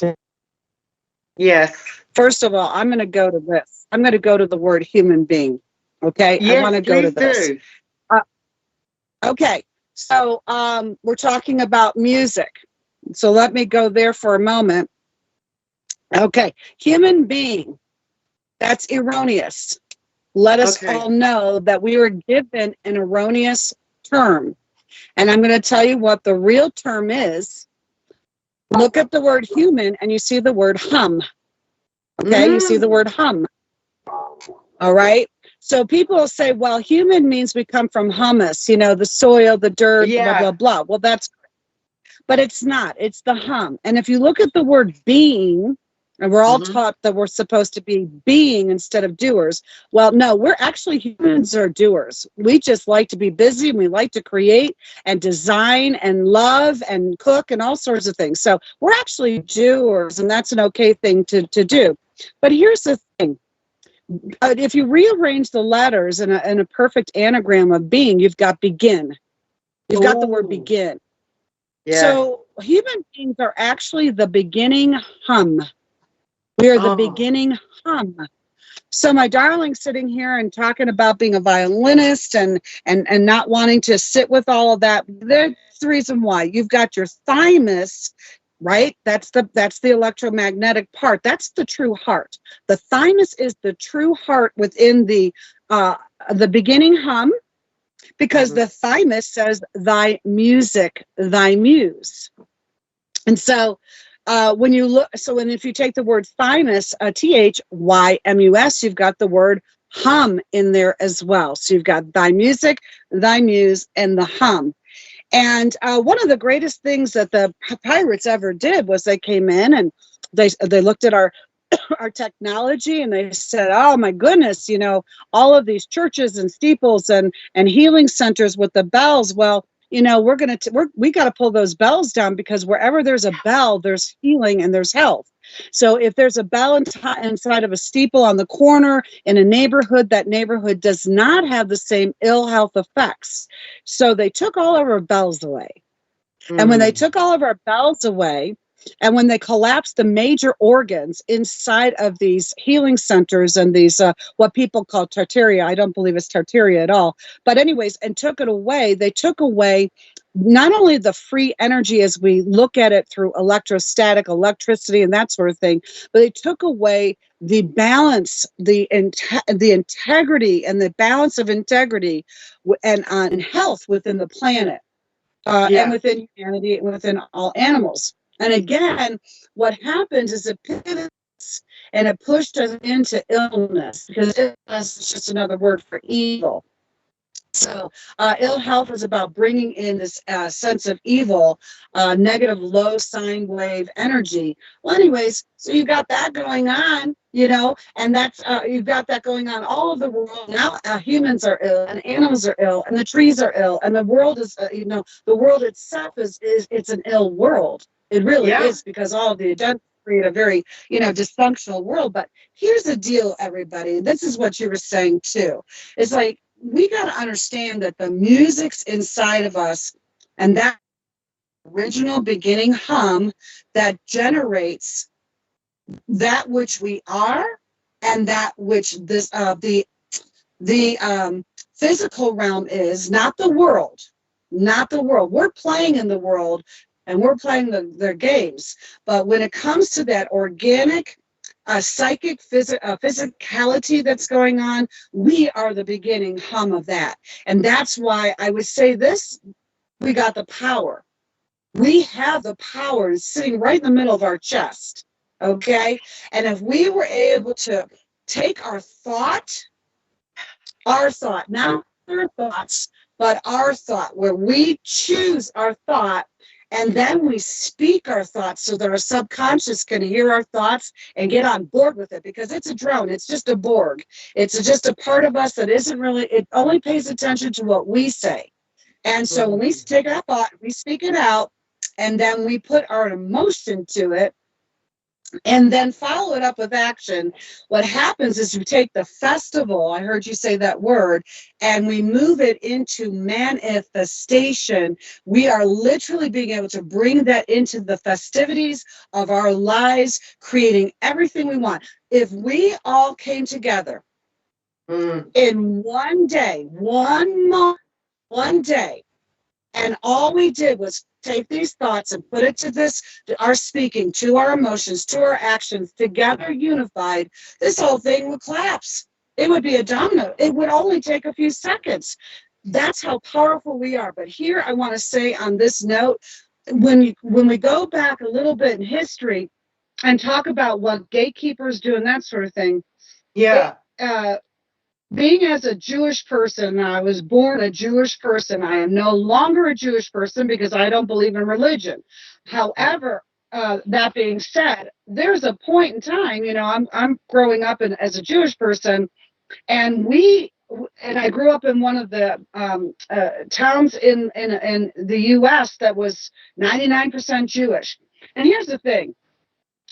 Yes. First of all, I'm going to go to this. I'm going to go to the word human being. Okay. Yes, I want to go to this. Do. Okay. So we're talking about music. So let me go there for a moment. Okay. Human being. That's erroneous. let us Okay. all know that we were given an erroneous term. And I'm going to tell you what the real term is. Look at the word human and you see the word hum. Okay, you see the word hum. All right. So people will say, well, human means we come from humus, you know, the soil, the dirt, blah, blah, blah. Well, but it's not. It's the hum. And if you look at the word being, and we're all taught that we're supposed to be being instead of doers. Well, no, we're actually humans are doers. We just like to be busy and we like to create and design and love and cook and all sorts of things. So we're actually doers, and that's an okay thing to do. But here's the thing. If you rearrange the letters in a perfect anagram of being, you've got begin. You've got the word begin. Yeah. So human beings are actually the beginning hum. We are the beginning hum. So my darling sitting here and talking about being a violinist and not wanting to sit with all of that, that's the reason why. You've got your thymus, right? That's the electromagnetic part. That's the true heart. The thymus is the true heart within the beginning hum, because the thymus says thy music, thy muse. And so when you look, if you take the word thymus, THYMUS, you've got the word hum in there as well. So you've got thy music, thy muse, and the hum. And one of the greatest things that the pirates ever did was they came in and they looked at our technology and they said, oh my goodness, you know, all of these churches and steeples and healing centers with the bells. Well, you know, we got to pull those bells down, because wherever there's a bell, there's healing and there's health. So if there's a bell inside of a steeple on the corner in a neighborhood, that neighborhood does not have the same ill health effects. So they took all of our bells away. And when they took all of our bells away, and when they collapsed the major organs inside of these healing centers and these, what people call tartaria, I don't believe it's tartaria at all, but anyways, and took it away, they took away not only the free energy as we look at it through electrostatic, electricity, and that sort of thing, but they took away the balance, the integrity and the balance of integrity and health within the planet, and within humanity and within all animals. And again, what happens is it pivots and it pushed us into illness, because illness is just another word for evil. So ill health is about bringing in this sense of evil, negative low sine wave energy. Well, anyways, so you've got that going on, you know, and that's you've got that going on all over the world. Now humans are ill and animals are ill and the trees are ill and the world is, you know, the world itself is it's an ill world. It really is, because all of the agenda create a very, you know, dysfunctional world. But here's the deal, everybody. This is what you were saying too. It's like, we got to understand that the music's inside of us, and that original beginning hum that generates that which we are and that which this the physical realm is, not the world. We're playing in the world and we're playing their games, but when it comes to that organic psychic physicality that's going on, we are the beginning hum of that. And that's why I would say this: we got the power. We have the power sitting right in the middle of our chest. Okay. And if we were able to take our thought, not their thoughts, but our thought, where we choose our thought, and then we speak our thoughts so that our subconscious can hear our thoughts and get on board with it, because it's a drone. It's just a Borg. It's just a part of us that isn't really, it only pays attention to what we say. And so when we take our thought, we speak it out, and then we put our emotion to it, and then follow it up with action. What happens is you take the festival, I heard you say that word, and we move it into manifestation. We are literally being able to bring that into the festivities of our lives, creating everything we want. If we all came together in one day, one month, one day, and all we did was take these thoughts and put it to our speaking, to our emotions, to our actions, together unified, this whole thing would collapse. it would be a domino. It would only take a few seconds. That's how powerful we are. But here I want to say on this note, when we go back a little bit in history and talk about what gatekeepers do and that sort of thing. Yeah. Being as a Jewish person, I was born a Jewish person. I am no longer a Jewish person because I don't believe in religion. However, that being said, there's a point in time, I'm growing up as a Jewish person, and I grew up in one of the towns in the U.S. that was 99% Jewish. And here's the thing.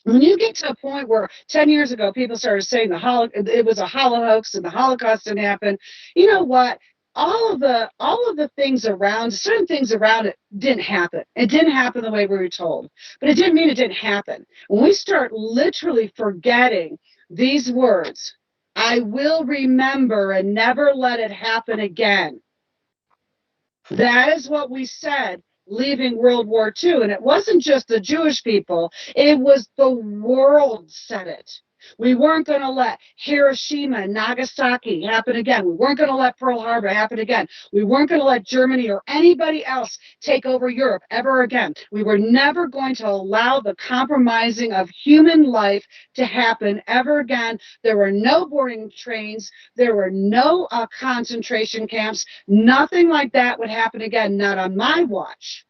When you get to a point where 10 years ago people started saying it was a hoax and the Holocaust didn't happen, you know what? All of the things around, certain things around it didn't happen. It didn't happen the way we were told, but it didn't mean it didn't happen. When we start literally forgetting these words, I will remember and never let it happen again. That is what we said leaving World War II. And it wasn't just the Jewish people, it was the world said it. We weren't going to let Hiroshima and Nagasaki happen again. We weren't going to let Pearl Harbor happen again. We weren't going to let Germany or anybody else take over Europe ever again. We were never going to allow the compromising of human life to happen ever again. There were no boarding trains. There were no concentration camps. Nothing like that would happen again, not on my watch.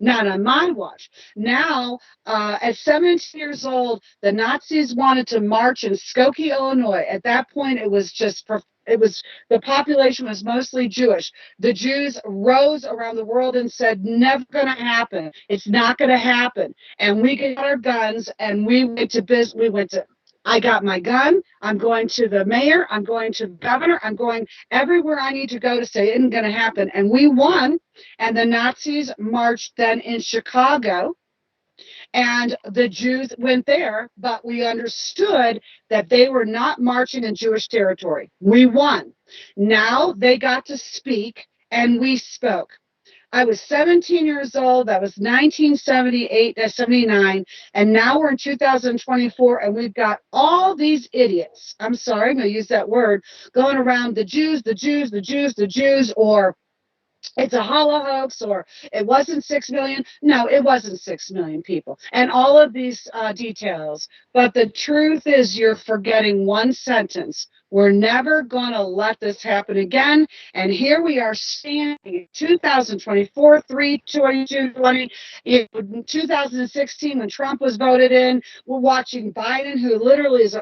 Not on my watch. Now, at 17 years old, the Nazis wanted to march in Skokie, Illinois. At that point, the population was mostly Jewish. The Jews rose around the world and said, never going to happen. It's not going to happen. And we got our guns and we went to I got my gun. I'm going to the mayor. I'm going to the governor. I'm going everywhere I need to go to say it isn't going to happen. And we won. And the Nazis marched then in Chicago. And the Jews went there. But we understood that they were not marching in Jewish territory. We won. Now they got to speak and we spoke. I was 17 years old. That was 1978, 79. And now we're in 2024, and we've got all these idiots. I'm sorry, I'm going to use that word, going around the Jews, the Jews, the Jews, the Jews, or it's a hoax, or it wasn't 6 million. No, it wasn't 6 million people. And all of these details. But the truth is, you're forgetting one sentence. We're never going to let this happen again. And here we are standing in 2024, 3/22/20, in 2016 when Trump was voted in. We're watching Biden, who literally is,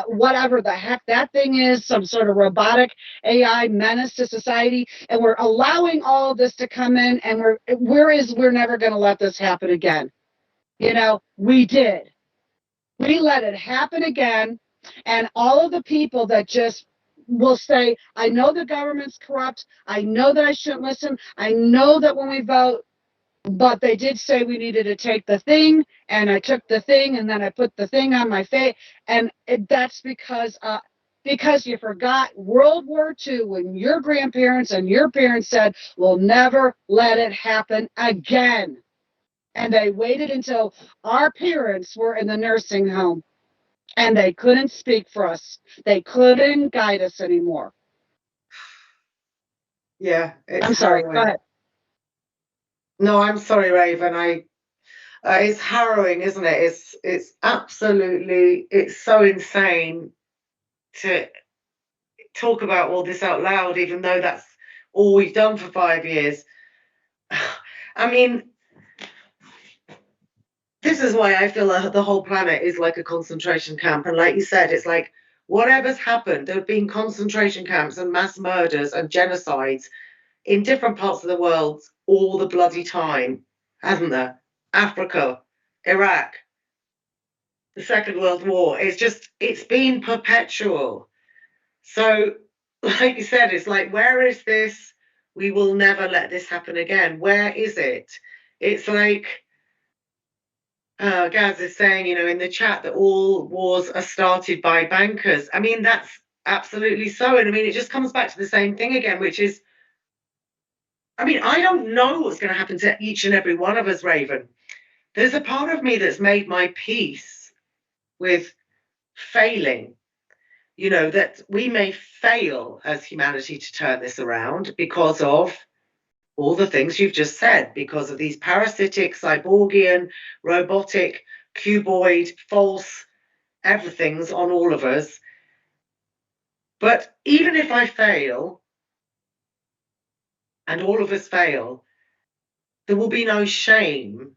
whatever the heck that thing is, some sort of robotic AI menace to society. And we're allowing all of this to come in, and we're never going to let this happen again. We did. We let it happen again. And all of the people that just will say, I know the government's corrupt. I know that I shouldn't listen. I know that when we vote, but they did say we needed to take the thing, and I took the thing, and then I put the thing on my face. And that's because you forgot World War II when your grandparents and your parents said, we'll never let it happen again. And they waited until our parents were in the nursing home. And they couldn't speak for us. They couldn't guide us anymore. Yeah. I'm sorry. Go ahead. No, I'm sorry, Raven. It's harrowing, isn't it? It's absolutely, it's so insane to talk about all this out loud, even though that's all we've done for 5 years. I mean, this is why I feel that the whole planet is like a concentration camp. And like you said, it's like whatever's happened, there have been concentration camps and mass murders and genocides in different parts of the world all the bloody time, hasn't there? Africa, Iraq, the Second World War. It's been perpetual. So, like you said, it's like, where is this? We will never let this happen again. Where is it? It's like, Gaz is saying, in the chat that all wars are started by bankers. I mean, that's absolutely so. And I mean, it just comes back to the same thing again, which is, I mean, I don't know what's going to happen to each and every one of us, Raven. There's a part of me that's made my peace with failing, you know, that we may fail as humanity to turn this around because of all the things you've just said, because of these parasitic, cyborgian, robotic, cuboid, false everything's on all of us. But even if I fail, and all of us fail, there will be no shame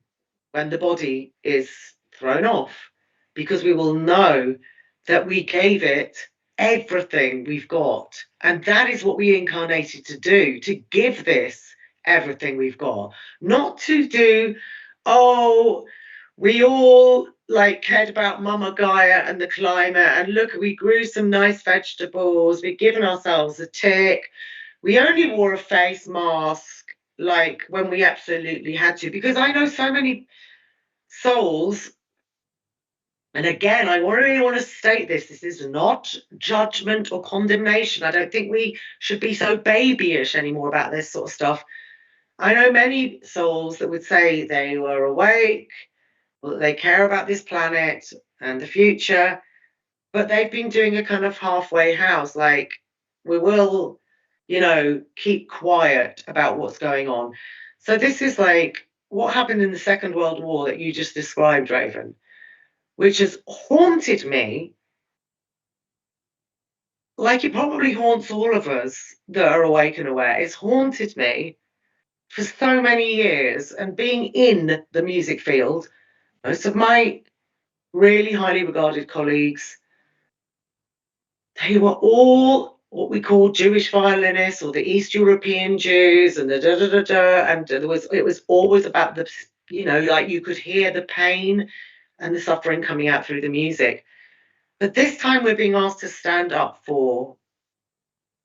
when the body is thrown off, because we will know that we gave it everything we've got. And that is what we incarnated to do, to give this everything we've got. Not to do, oh, we all like cared about Mama Gaia and the climate, and look, we grew some nice vegetables, we've given ourselves a tick. We only wore a face mask like when we absolutely had to, because I know so many souls. And again, I really want to state this. This is not judgment or condemnation. I don't think we should be so babyish anymore about this sort of stuff. I know many souls that would say they were awake, or that they care about this planet and the future, but they've been doing a kind of halfway house, like, we will, you know, keep quiet about what's going on. So this is like what happened in the Second World War that you just described, Raven, which has haunted me, like it probably haunts all of us that are awake and aware. It's haunted me for so many years. And being in the music field, most of my really highly regarded colleagues, they were all what we call Jewish violinists, or the East European Jews, and the da da da da. And it was always about the, you know, like you could hear the pain and the suffering coming out through the music. But this time we're being asked to stand up for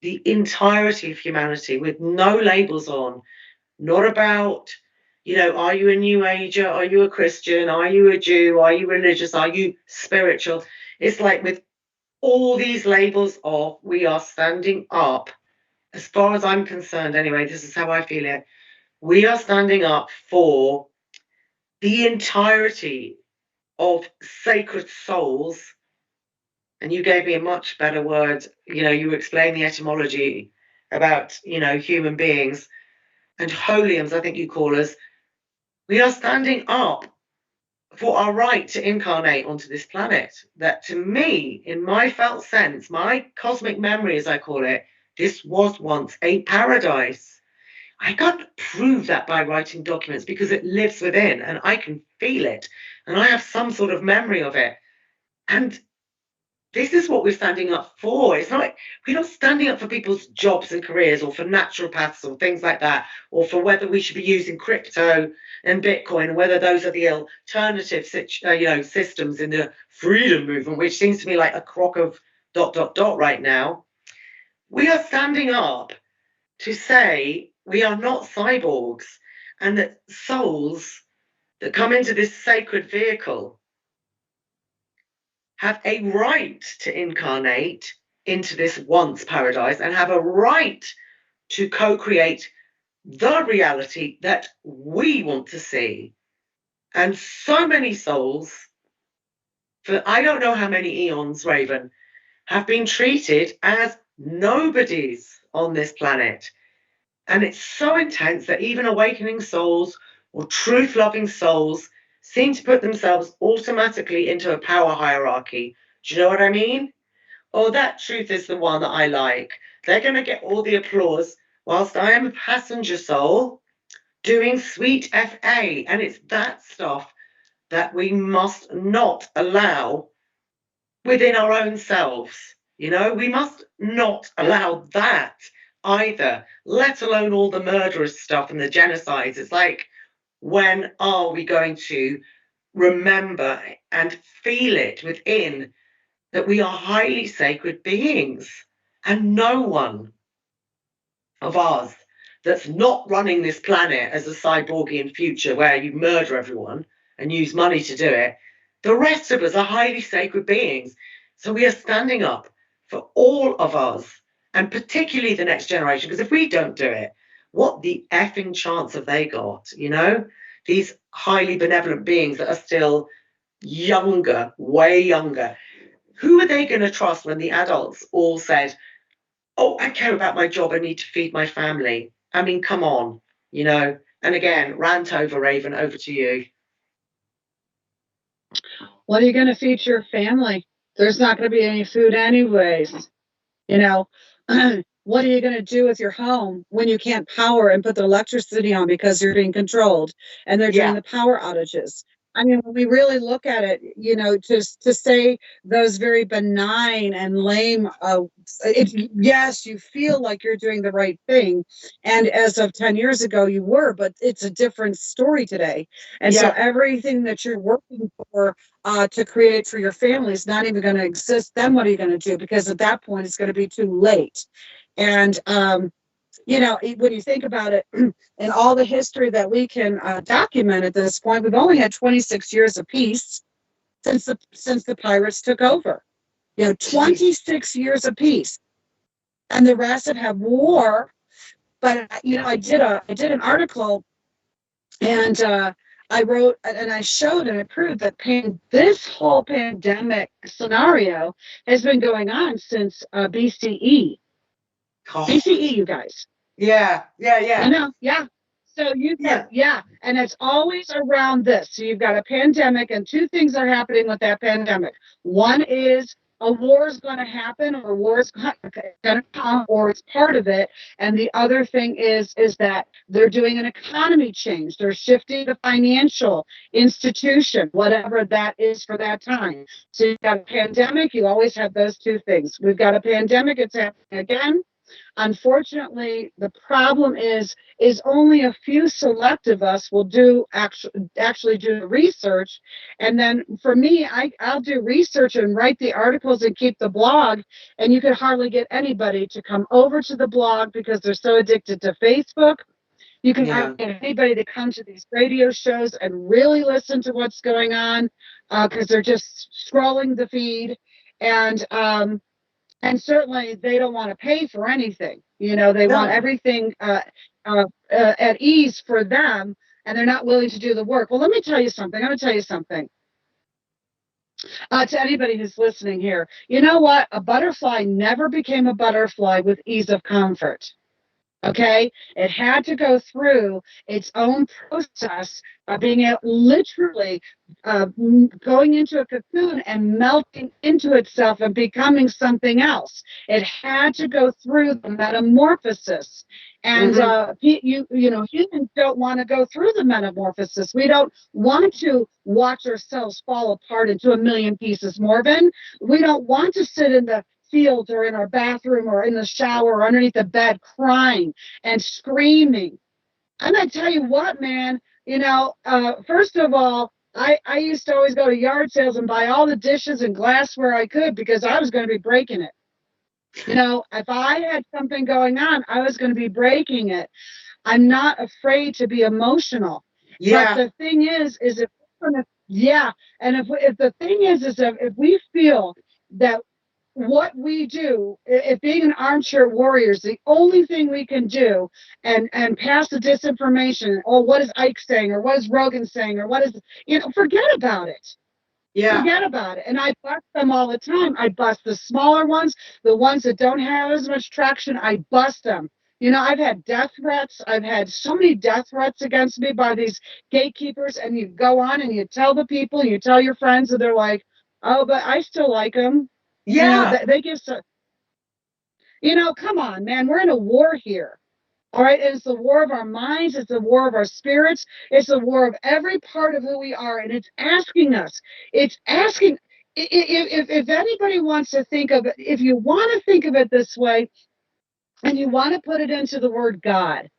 the entirety of humanity with no labels on, not about, you know, are you a New Ager? Are you a Christian? Are you a Jew? Are you religious? Are you spiritual? It's like with all these labels off, we are standing up. As far as I'm concerned, anyway, this is how I feel it. We are standing up for the entirety of sacred souls. And you gave me a much better word. You know, you explained the etymology about, you know, human beings and holiums, I think you call us. We are standing up for our right to incarnate onto this planet. That, to me, in my felt sense, my cosmic memory, as I call it, this was once a paradise. I can't prove that by writing documents because it lives within and I can feel it and I have some sort of memory of it. And this is what we're standing up for. It's not like we're not standing up for people's jobs and careers, or for naturopaths or things like that, or for whether we should be using crypto and Bitcoin, whether those are the alternative systems in the freedom movement, which seems to me like a crock of ... right now. We are standing up to say we are not cyborgs, and that souls that come into this sacred vehicle have a right to incarnate into this once paradise and have a right to co-create the reality that we want to see. And so many souls, for I don't know how many eons, Raven, have been treated as nobodies on this planet. And it's so intense that even awakening souls or truth-loving souls seem to put themselves automatically into a power hierarchy. Do you know what I mean? Oh, that truth is the one that I like. They're going to get all the applause whilst I am a passenger soul doing sweet FA. And it's that stuff that we must not allow within our own selves. You know, we must not allow that either, let alone all the murderous stuff and the genocides. It's like, when are we going to remember and feel it within that we are highly sacred beings, and no one of us that's not running this planet as a cyborgian future where you murder everyone and use money to do it, the rest of us are highly sacred beings. So we are standing up for all of us, and particularly the next generation, because if we don't do it, what the effing chance have they got? You know, these highly benevolent beings that are still younger, way younger. who are they going to trust when the adults all said, oh, I care about my job, I need to feed my family? I mean, come on, you know. And again, rant over, Raven, over to you. What are you going to feed your family? There's not going to be any food anyways. You know, what are you going to do with your home when you can't power and put the electricity on because you're being controlled and they're doing the power outages? I mean, when we really look at it, you know, to say those very benign and lame, yes, you feel like you're doing the right thing. And as of 10 years ago, you were, but it's a different story today. And so everything that you're working for to create for your family is not even going to exist. Then what are you going to do? Because at that point, it's going to be too late. And, you know, when you think about it, and all the history that we can document at this point, we've only had 26 years of peace since the pirates took over. You know, 26 years of peace, and the rest have had war. But you know, I did an article, and I wrote and I showed and I proved that this whole pandemic scenario has been going on since BCE. BCE, you guys. Yeah. I know, yeah. So and it's always around this. So you've got a pandemic, and two things are happening with that pandemic. One is a war is going to happen, or war is going to come, or it's part of it. And the other thing is that they're doing an economy change. They're shifting the financial institution, whatever that is for that time. So you've got a pandemic. You always have those two things. We've got a pandemic. It's happening again. Unfortunately, the problem is only a few select of us will actually do the research. And then for me, I'll do research and write the articles and keep the blog. And you could hardly get anybody to come over to the blog because they're so addicted to Facebook. You can hardly get anybody to come to these radio shows and really listen to what's going on because they're just scrolling the feed. And certainly they don't want to pay for anything. You know, they want everything at ease for them, and they're not willing to do the work. Well, let me tell you something. I'm going to tell you something. To anybody who's listening here, you know what? A butterfly never became a butterfly with ease of comfort. Okay, it had to go through its own process of being literally going into a cocoon and melting into itself and becoming something else. It had to go through the metamorphosis. And you know, humans don't want to go through the metamorphosis. We don't want to watch ourselves fall apart into a million pieces, Morven. We don't want to sit in the field or in our bathroom or in the shower or underneath the bed crying and screaming. I'm gonna tell you what, man, you know, first of all, I used to always go to yard sales and buy all the dishes and glassware I could because I was going to be breaking it. You know, if I had something going on, I was going to be breaking it. I'm not afraid to be emotional. But the thing is if and if the thing is if we feel that what we do, if being an armchair warrior is the only thing we can do and pass the disinformation, or what is Ike saying, or what is Rogan saying, or what is, you know, forget about it. Forget about it. And I bust them all the time. I bust the smaller ones, the ones that don't have as much traction, I bust them. You know, I've had death threats. I've had so many death threats against me by these gatekeepers. And you go on and you tell the people, you tell your friends, and they're like, oh, but I still like them. You know, they give some, you know, come on, man, we're in a war here. All right. And it's the war of our minds. It's the war of our spirits. It's the war of every part of who we are. And it's asking us, if anybody wants to think of it, if you want to think of it this way, and you want to put it into the word God,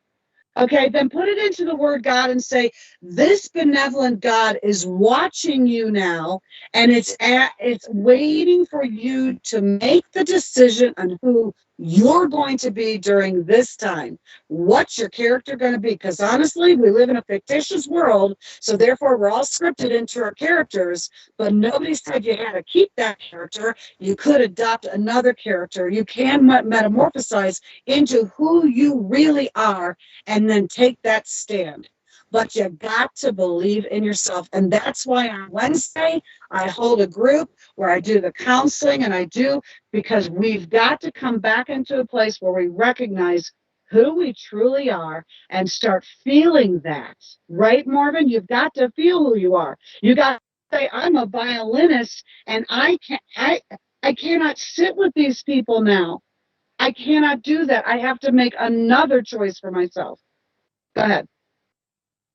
okay, then put it into the word God and say, this benevolent God is watching you now, and it's waiting for you to make the decision on who you're going to be during this time. What's your character going to be? Because honestly, we live in a fictitious world, so therefore we're all scripted into our characters, but nobody said you had to keep that character. You could adopt another character. You can metamorphosize into who you really are, and then take that stand. but you got to believe in yourself. And that's why on Wednesday, I hold a group where I do the counseling, and because we've got to come back into a place where we recognize who we truly are and start feeling that. Right, Morven? You've got to feel who you are. You got to say, I'm a violinist, and I cannot sit with these people now. I cannot do that. I have to make another choice for myself. Go ahead.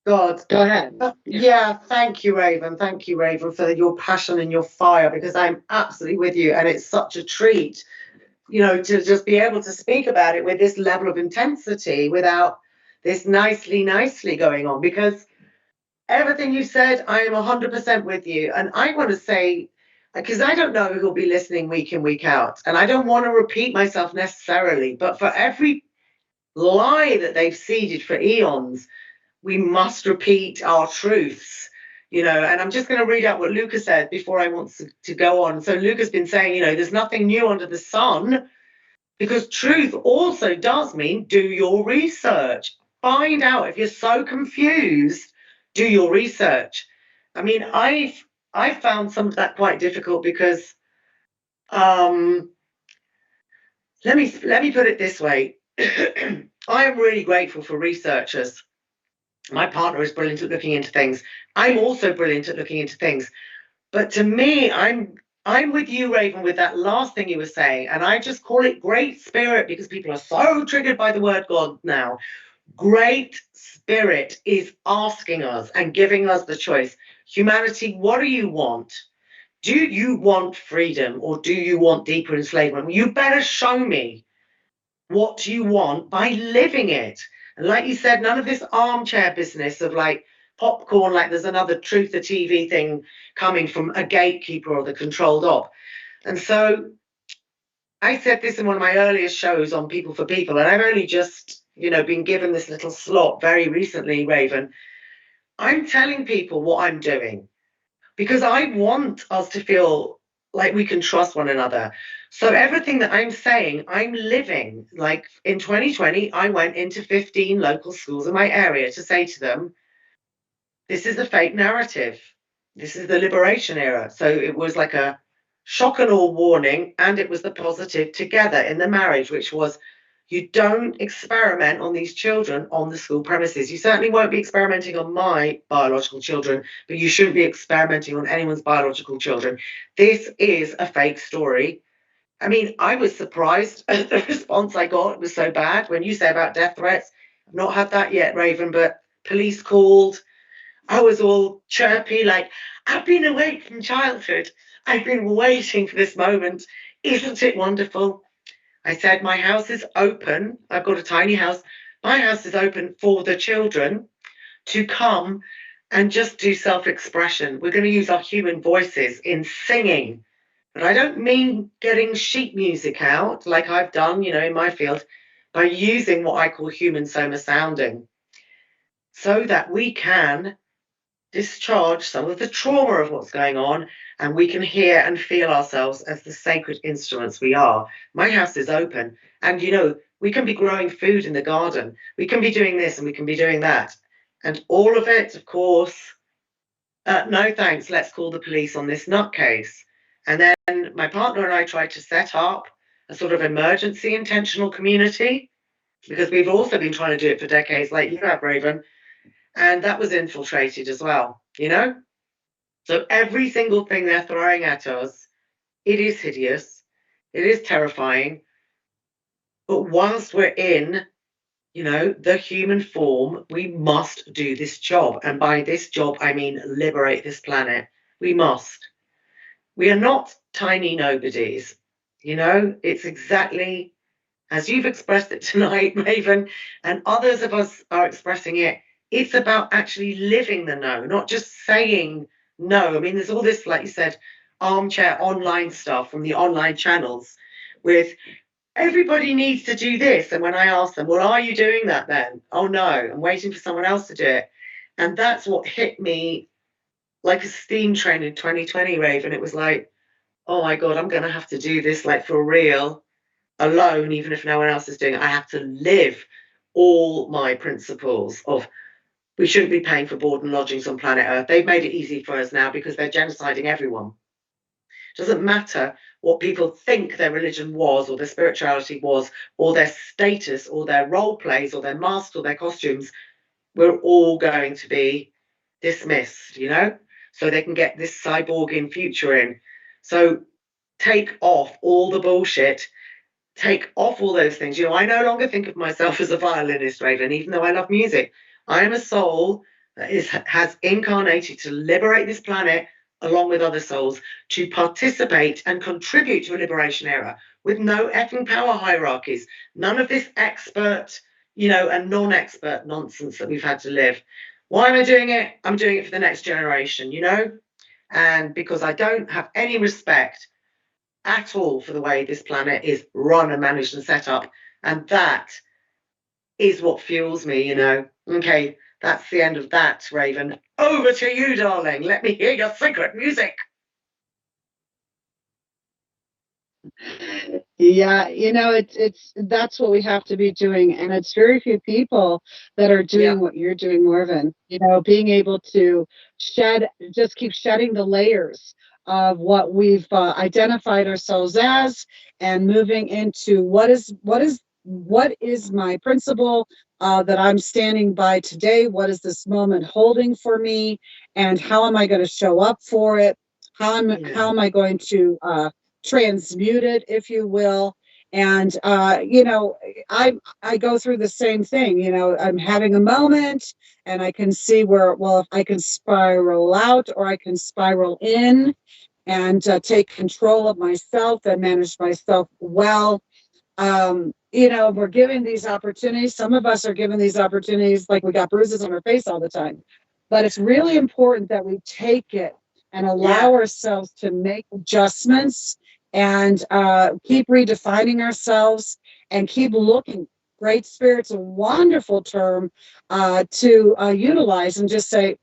God. Go ahead. Yeah, thank you, Raven. Thank you, Raven, for your passion and your fire, because I'm absolutely with you. And it's such a treat, to just be able to speak about it with this level of intensity without this nicely going on, because everything you said, I am 100% with you. And I want to say, because I don't know who'll be listening week in, week out, and I don't want to repeat myself necessarily, but for every lie that they've seeded for eons, we must repeat our truths, and I'm just going to read out what Luca said before I want to go on. So Luca's been saying, there's nothing new under the sun, because truth also does mean do your research. Find out. If you're so confused, do your research. I mean, I've found some of that quite difficult, because let me put it this way. I am really grateful for researchers. My partner is brilliant at looking into things. I'm also brilliant at looking into things. But to me, I'm with you, Raven, with that last thing you were saying. And I just call it great spirit, because people are so triggered by the word God now. Great spirit is asking us and giving us the choice. Humanity, what do you want? Do you want freedom, or do you want deeper enslavement? You better show me what you want by living it. And like you said, none of this armchair business of like popcorn, like there's another Truth or TV thing coming from a gatekeeper or the controlled op. And so I said this in one of my earliest shows on People for People, and I've only just, been given this little slot very recently, Raven. I'm telling people what I'm doing, because I want us to feel like we can trust one another. So everything that I'm saying, I'm living. Like in 2020, I went into 15 local schools in my area to say to them, this is the fake narrative. This is the liberation era. So it was like a shock and awe warning, and it was the positive together in the marriage, which was, you don't experiment on these children on the school premises. You certainly won't be experimenting on my biological children, but you shouldn't be experimenting on anyone's biological children. This is a fake story. I mean, I was surprised at the response I got. It was so bad. When you say about death threats, I've not had that yet, Raven, but police called. I was all chirpy, like, I've been awake from childhood. I've been waiting for this moment. Isn't it wonderful? I said, my house is open. I've got a tiny house. My house is open for the children to come and just do self-expression. We're going to use our human voices in singing. But I don't mean getting sheet music out like I've done, in my field, by using what I call human soma sounding, so that we can discharge some of the trauma of what's going on, and we can hear and feel ourselves as the sacred instruments we are. My house is open, and we can be growing food in the garden, we can be doing this and we can be doing that, and all of it, of course, no thanks, let's call the police on this nutcase. And then my partner and I tried to set up a sort of emergency intentional community, because we've also been trying to do it for decades, like you have, Raven, and that was infiltrated as well, So every single thing they're throwing at us, it is hideous, it is terrifying. But whilst we're in, the human form, we must do this job. And by this job, I mean liberate this planet. We must. We are not tiny nobodies. It's exactly as you've expressed it tonight, Raven, and others of us are expressing it. It's about actually living the no, not just saying no. I mean, there's all this, like you said, armchair online stuff from the online channels with everybody needs to do this. And when I ask them, well, are you doing that then? Oh, no, I'm waiting for someone else to do it. And that's what hit me like a steam train in 2020, Raven. It was like, oh my God, I'm going to have to do this like for real, alone, even if no one else is doing it. I have to live all my principles of We shouldn't be paying for board and lodgings on planet Earth. They've made it easy for us now because they're genociding everyone. Doesn't matter what people think their religion was or their spirituality was or their status or their role plays or their masks or their costumes. We're all going to be dismissed, so they can get this cyborging future in. So take off all the bullshit, take off all those things. I no longer think of myself as a violinist, Raven, even though I love music. I am a soul that has incarnated to liberate this planet along with other souls, to participate and contribute to a liberation era with no effing power hierarchies, none of this expert, and non-expert nonsense that we've had to live. Why am I doing it? I'm doing it for the next generation, and because I don't have any respect at all for the way this planet is run and managed and set up. And that is what fuels me, Okay, that's the end of that, Raven. Over to you, darling. Let me hear your secret music. Yeah, it's that's what we have to be doing, and it's very few people that are doing what you're doing, Morven. Being able to just keep shedding the layers of what we've identified ourselves as, and moving into what is my principle that I'm standing by today. What is this moment holding for me, and how am I going to show up for it? How am I going to transmute it, if you will? And I go through the same thing. I'm having a moment, and I can see where, well, if I can spiral out or I can spiral in, and take control of myself and manage myself well. We're given these opportunities. Some of us are given these opportunities like we got bruises on our face all the time. But it's really important that we take it and allow ourselves to make adjustments, and keep redefining ourselves, and keep looking. Great Spirit's a wonderful term to utilize, and just say,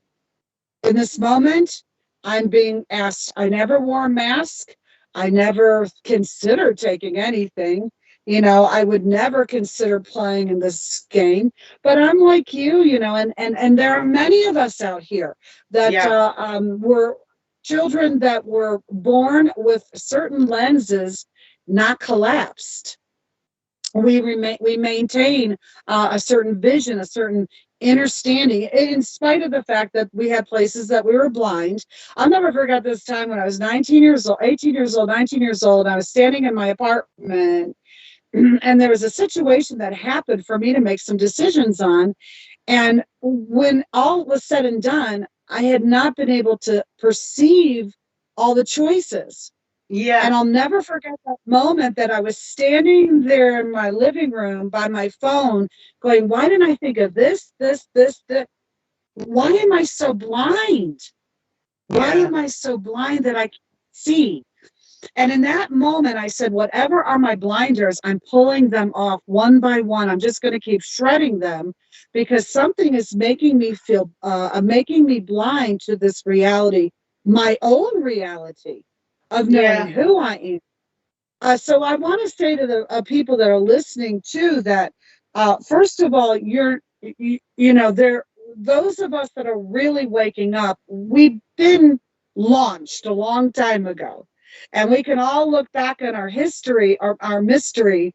in this moment, I'm being asked. I never wore a mask. I never considered taking anything. I would never consider playing in this game. But I'm like you, and there are many of us out here that were children that were born with certain lenses not collapsed. We maintain a certain vision, a certain understanding, in spite of the fact that we had places that we were blind. I'll never forget this time when I was 19 years old, 18 years old, 19 years old. I was standing in my apartment, and there was a situation that happened for me to make some decisions on. And when all was said and done, I had not been able to perceive all the choices. Yeah. And I'll never forget that moment that I was standing there in my living room by my phone going, why didn't I think of this? Why am I so blind? Why am I so blind that I can't see? And in that moment, I said, whatever are my blinders, I'm pulling them off one by one. I'm just going to keep shredding them, because something is making me feel, making me blind to this reality, my own reality of knowing who I am. So I want to say to the people that are listening too, that first of all, there, those of us that are really waking up, we've been launched a long time ago. And we can all look back on our history, or our mystery,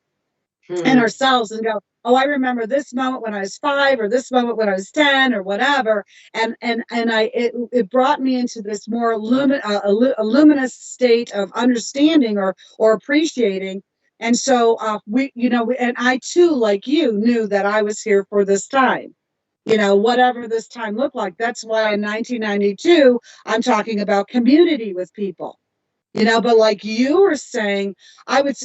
and ourselves, and go, oh, I remember this moment when I was 5, or this moment when I was 10, or whatever. And it brought me into this more luminous state of understanding, or appreciating. And so and I too, like you, knew that I was here for this time. Whatever this time looked like. That's why in 1992, I'm talking about community with people. But like you were saying, I would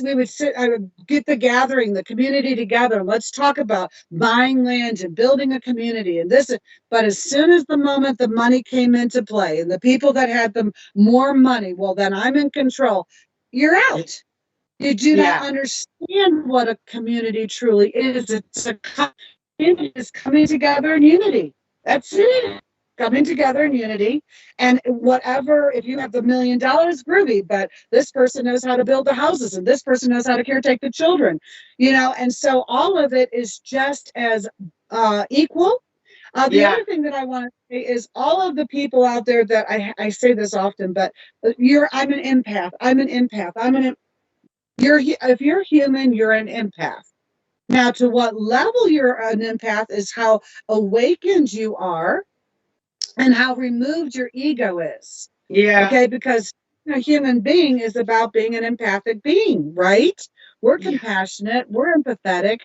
get the gathering, the community together. Let's talk about buying land and building a community and this. But as soon as the moment the money came into play, and the people that had the more money, well, then I'm in control. You're out. You do not understand what a community truly is. It's a community is coming together in unity. That's it. Coming together in unity. And whatever, if you have the $1 million, groovy, but this person knows how to build the houses, and this person knows how to caretake the children, and so all of it is just as equal. The other thing that I want to say is all of the people out there that I say this often, but I'm an empath. I'm an empath. If you're human, you're an empath. Now, to what level you're an empath is how awakened you are and how removed your ego is. Yeah. Okay, because a human being is about being an empathic being, right? We're compassionate, we're empathetic.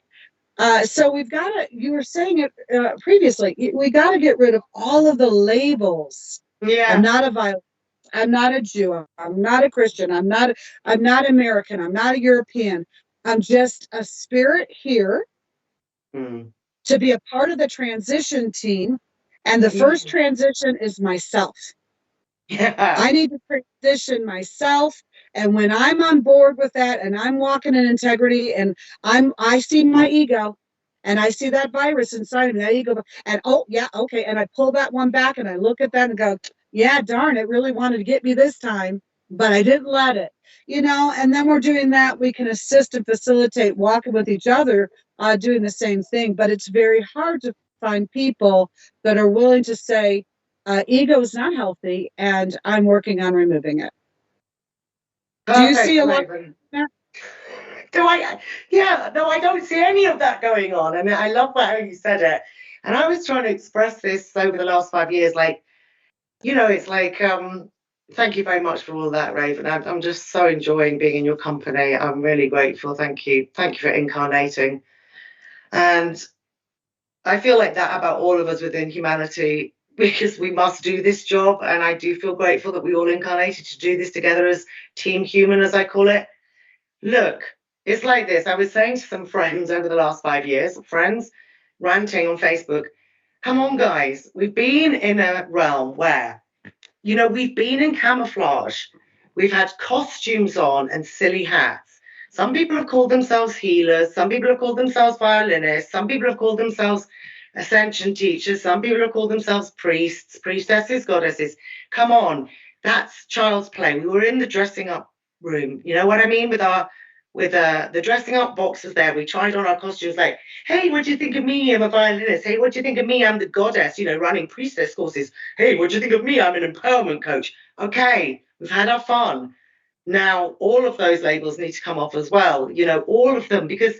So we've got to, you were saying it previously, we got to get rid of all of the labels. Yeah. I'm not a violent. I'm not a Jew. I'm not a Christian. I'm not American. I'm not a European. I'm just a spirit here to be a part of the transition team. And the first transition is myself. I need to transition myself. And when I'm on board with that and I'm walking in integrity and I see my ego and I see that virus inside of me, that ego, and oh yeah, okay. And I pull that one back and I look at that and go, yeah, darn, it really wanted to get me this time, but I didn't let it. And then we're doing that. We can assist and facilitate walking with each other, doing the same thing. But it's very hard to find people that are willing to say, ego is not healthy, and I'm working on removing it. Perfect, do you see a lot of that? Yeah, no, I don't see any of that going on. And I love how you said it. And I was trying to express this over the last 5 years, like, it's like, thank you very much for all that, Raven. I'm just so enjoying being in your company. I'm really grateful. Thank you. Thank you for incarnating. And I feel like that about all of us within humanity, because we must do this job. And I do feel grateful that we all incarnated to do this together as Team Human, as I call it. Look, it's like this. I was saying to some friends over the last 5 years, friends ranting on Facebook, come on, guys, we've been in a realm where, we've been in camouflage. We've had costumes on and silly hats. Some people have called themselves healers. Some people have called themselves violinists. Some people have called themselves ascension teachers. Some people have called themselves priests, priestesses, goddesses. Come on, that's child's play. We were in the dressing up room. You know what I mean? With the dressing up boxes there, we tried on our costumes like, hey, what do you think of me? I'm a violinist. Hey, what do you think of me? I'm the goddess, running priestess courses. Hey, what do you think of me? I'm an empowerment coach. Okay, we've had our fun. Now, all of those labels need to come off as well, all of them, because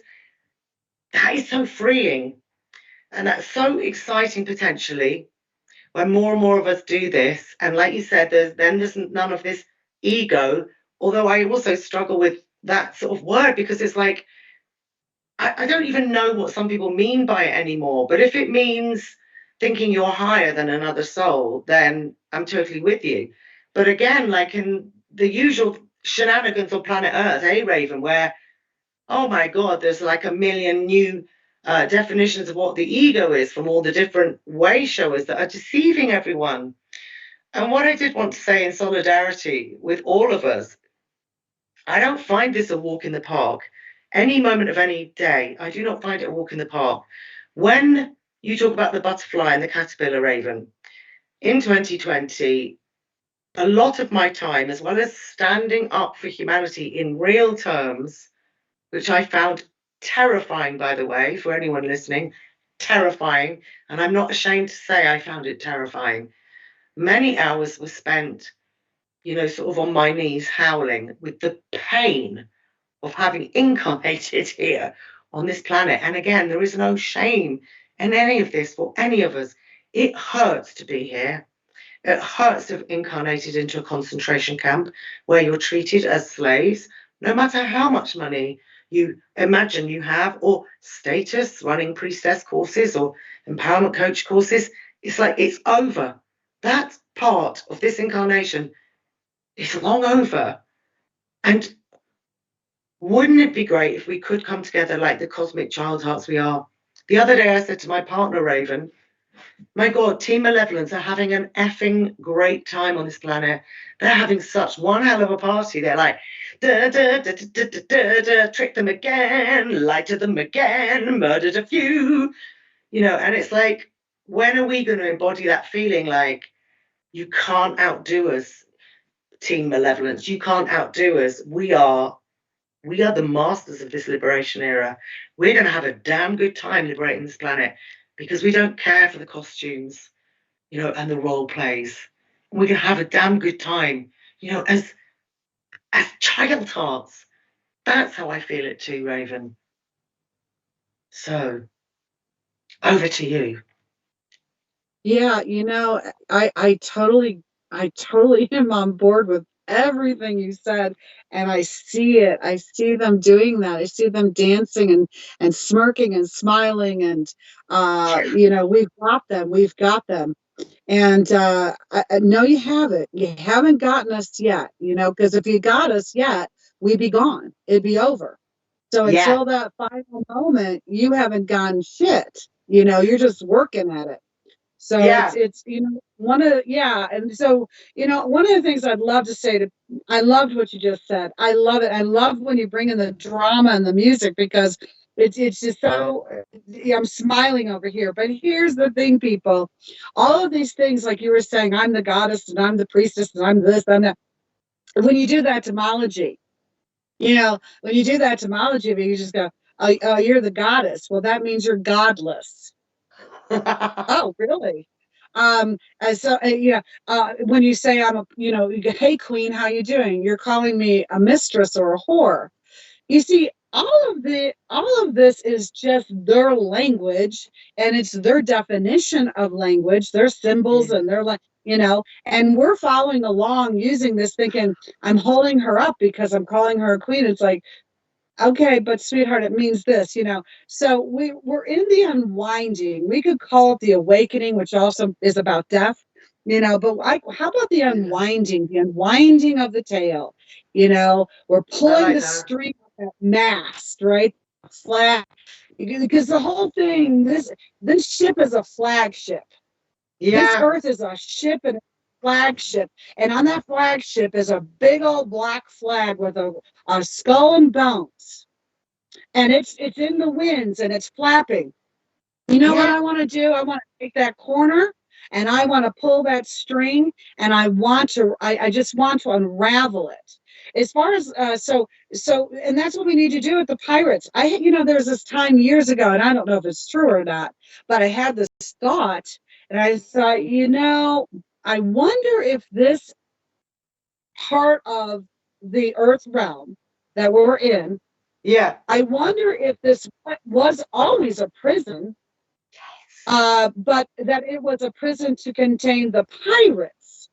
that is so freeing and that's so exciting potentially when more and more of us do this. And like you said, there's none of this ego, although I also struggle with that sort of word because it's like, I don't even know what some people mean by it anymore. But if it means thinking you're higher than another soul, then I'm totally with you. But again, like in the usual shenanigans on planet Earth, Raven, where, oh my God, there's like a million new definitions of what the ego is from all the different way showers that are deceiving everyone. And what I did want to say in solidarity with all of us, I don't find this a walk in the park. Any moment of any day, I do not find it a walk in the park. When you talk about the butterfly and the caterpillar, Raven, in 2020, a lot of my time, as well as standing up for humanity in real terms, which I found terrifying, by the way, for anyone listening, terrifying. And I'm not ashamed to say I found it terrifying. Many hours were spent, sort of on my knees, howling with the pain of having incarnated here on this planet. And again, there is no shame in any of this for any of us. It hurts to be here. It hurts to have incarnated into a concentration camp where you're treated as slaves, no matter how much money you imagine you have, or status, running priestess courses or empowerment coach courses. It's like it's over. That part of this incarnation is long over. And wouldn't it be great if we could come together like the cosmic child hearts we are? The other day I said to my partner, Raven, my God, Team Malevolence are having an effing great time on this planet. They're having such one hell of a party. They're like, da, da, da, da, da, da, da, trick them again, lie to them again, murdered a few, and it's like, when are we going to embody that feeling like you can't outdo us, Team Malevolence? You can't outdo us. We are the masters of this liberation era. We're going to have a damn good time liberating this planet. because we don't care for the costumes, and the role plays. And we can have a damn good time, as child hearts. That's how I feel it too, Raven. So over to you. Yeah, I totally am on board with everything you said, and I see it. I see them doing that. I see them dancing and smirking and smiling, and we've got them. And no, you haven't. You haven't gotten us yet, because if you got us yet, we'd be gone. It'd be over. So Yeah. until that final moment, you haven't gotten shit. You're just working at it. So Yeah. it's and so one of the things I'd love to say I loved what you just said. I love it. I love when you bring in the drama and the music, because it's just so I'm smiling over here. But here's the thing, people. All of these things, like you were saying, I'm the goddess and I'm the priestess and I'm this, I'm that. When you do that etymology, when you do that etymology, you just go, oh, you're the goddess. Well, that means you're godless. Oh, really? And so when you say you go, hey queen, how you doing? You're calling me a mistress or a whore. You see, all of this is just their language, and it's their definition of language, their symbols, and their and we're following along using this, thinking I'm holding her up because I'm calling her a queen. It's like, okay, but sweetheart, it means this. So we're in the unwinding. We could call it the awakening, which also is about death, but how about the unwinding of the tail? We're pulling the string of that mast, right? Flag, because the whole thing, this ship is a flagship. This earth is a ship and a flagship. And on that flagship is a big old black flag with a skull and bones. And it's in the winds and it's flapping. You know what I want to do? I want to take that corner and I want to pull that string, and I just want to unravel it. As far as and that's what we need to do with the pirates. There was this time years ago, and I don't know if it's true or not, but I had this thought, and I thought, I wonder if this part of the earth realm that we're in, I wonder if this was always a prison, but that it was a prison to contain the pirates.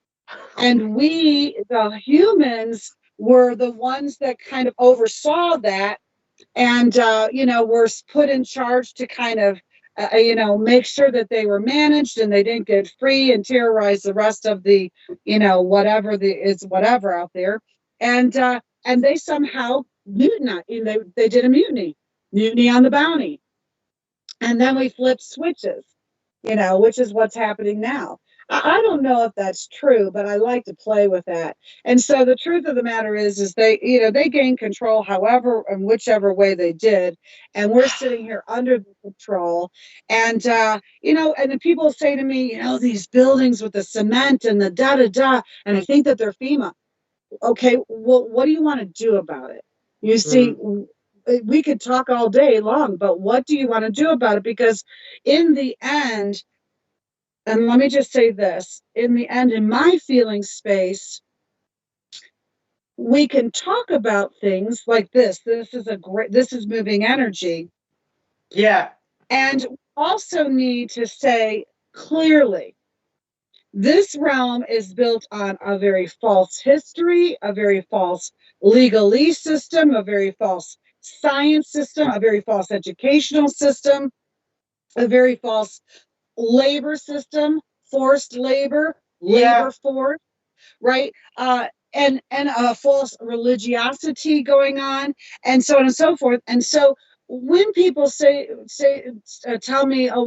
And we, the humans, were the ones that kind of oversaw that, and were put in charge to kind of make sure that they were managed and they didn't get free and terrorize the rest of the whatever out there. And they somehow mutinied. They did a mutiny on the bounty, and then we flipped switches, which is what's happening now. I don't know if that's true, but I like to play with that. And so the truth of the matter is they gained control, however and whichever way they did, and we're sitting here under the control. And and then people say to me, these buildings with the cement and the da da da, and I think that they're FEMA. Okay, well, what do you want to do about it? You see, we could talk all day long, but what do you want to do about it? Because in the end, and let me just say this, in the end, in my feeling space, we can talk about things like this. This is moving energy. Yeah. And we also need to say clearly, this realm is built on a very false history, a very false legalese system, a very false science system, a very false educational system, a very false labor system, forced labor, force, right? And a false religiosity going on, and so on and so forth. And so when people tell me, oh,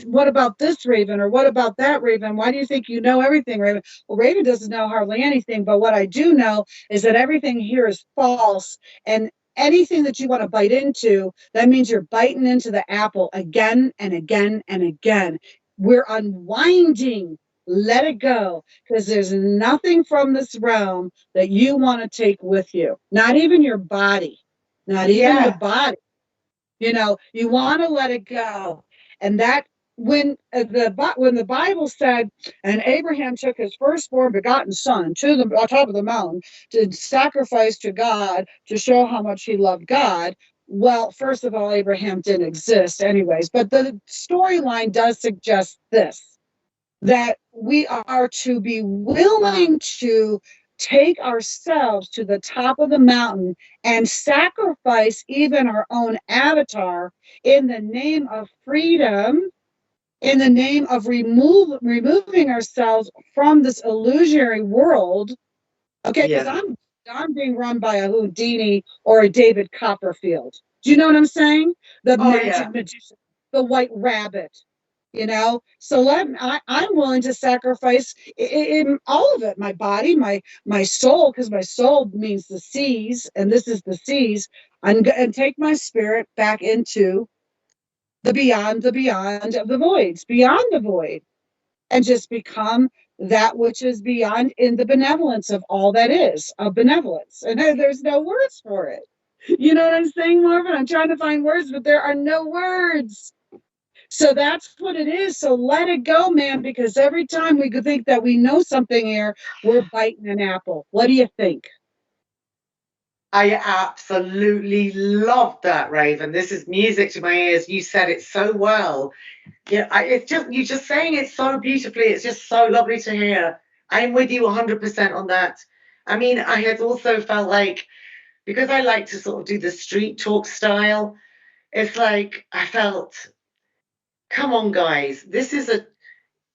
what about this Raven, or what about that Raven? Why do you think you know everything, Raven? Well, Raven doesn't know hardly anything, but what I do know is that everything here is false, and anything that you want to bite into, that means you're biting into the apple again and again and again. We're unwinding. Let it go, because there's nothing from this realm that you want to take with you. Not even your body. Not even the body. You want to let it go. And that when the Bible said, and Abraham took his firstborn begotten son to the top of the mountain to sacrifice to God to show how much he loved God. Well, first of all, Abraham didn't exist, anyways. But the storyline does suggest this, that we are to be willing to take ourselves to the top of the mountain and sacrifice even our own avatar in the name of freedom, in the name of removing ourselves from this illusionary world. Okay, because I'm being run by a Houdini or a David Copperfield. Do you know what I'm saying? The magic magician, the white rabbit. So I'm willing to sacrifice in all of it, my body, my soul, because my soul means the seas, and this is the seas, and take my spirit back into the beyond of the voids, beyond the void, and just become that which is beyond in the benevolence of all that is, of benevolence. And there's no words for it. You know what I'm saying, Morven? I'm trying to find words, but there are no words. So that's what it is. So let it go, man, because every time we think that we know something here, we're biting an apple. What do you think? I absolutely love that, Raven. This is music to my ears. You said it so well. Yeah, it's just you just saying it so beautifully. It's just so lovely to hear. I'm with you 100% on that. I mean, I had also felt like, because I like to sort of do the street talk style, it's like I felt, come on, guys, this is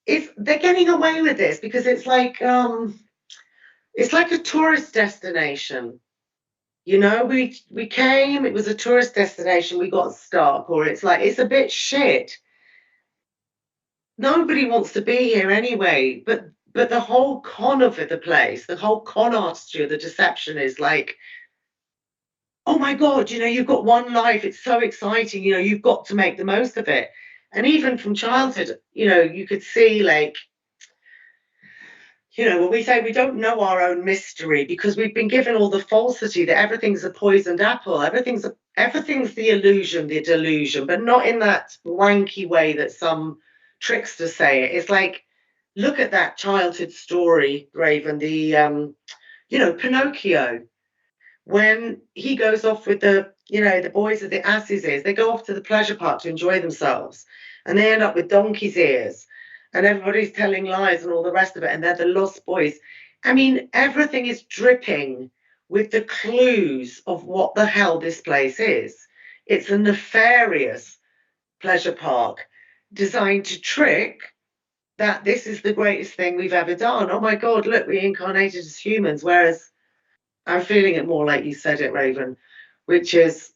they're getting away with this because it's like a tourist destination. We came, it was a tourist destination, we got stuck, or it's like it's a bit shit. Nobody wants to be here anyway, but the whole con of the place, the whole con artistry of the deception is like, oh my God, you've got one life, it's so exciting, you've got to make the most of it. And even from childhood, you could see like, when we say we don't know our own mystery because we've been given all the falsity that everything's a poisoned apple, everything's the illusion, the delusion, but not in that wanky way that some tricksters say it. It's like, look at that childhood story, Raven, the Pinocchio, when he goes off with the boys of the ass's ears, they go off to the pleasure park to enjoy themselves, and they end up with donkey's ears, and everybody's telling lies and all the rest of it, and they're the lost boys. I mean, everything is dripping with the clues of what the hell this place is. It's a nefarious pleasure park designed to trick that this is the greatest thing we've ever done. Oh my God, look, we incarnated as humans, whereas I'm feeling it more like you said it, Raven, which is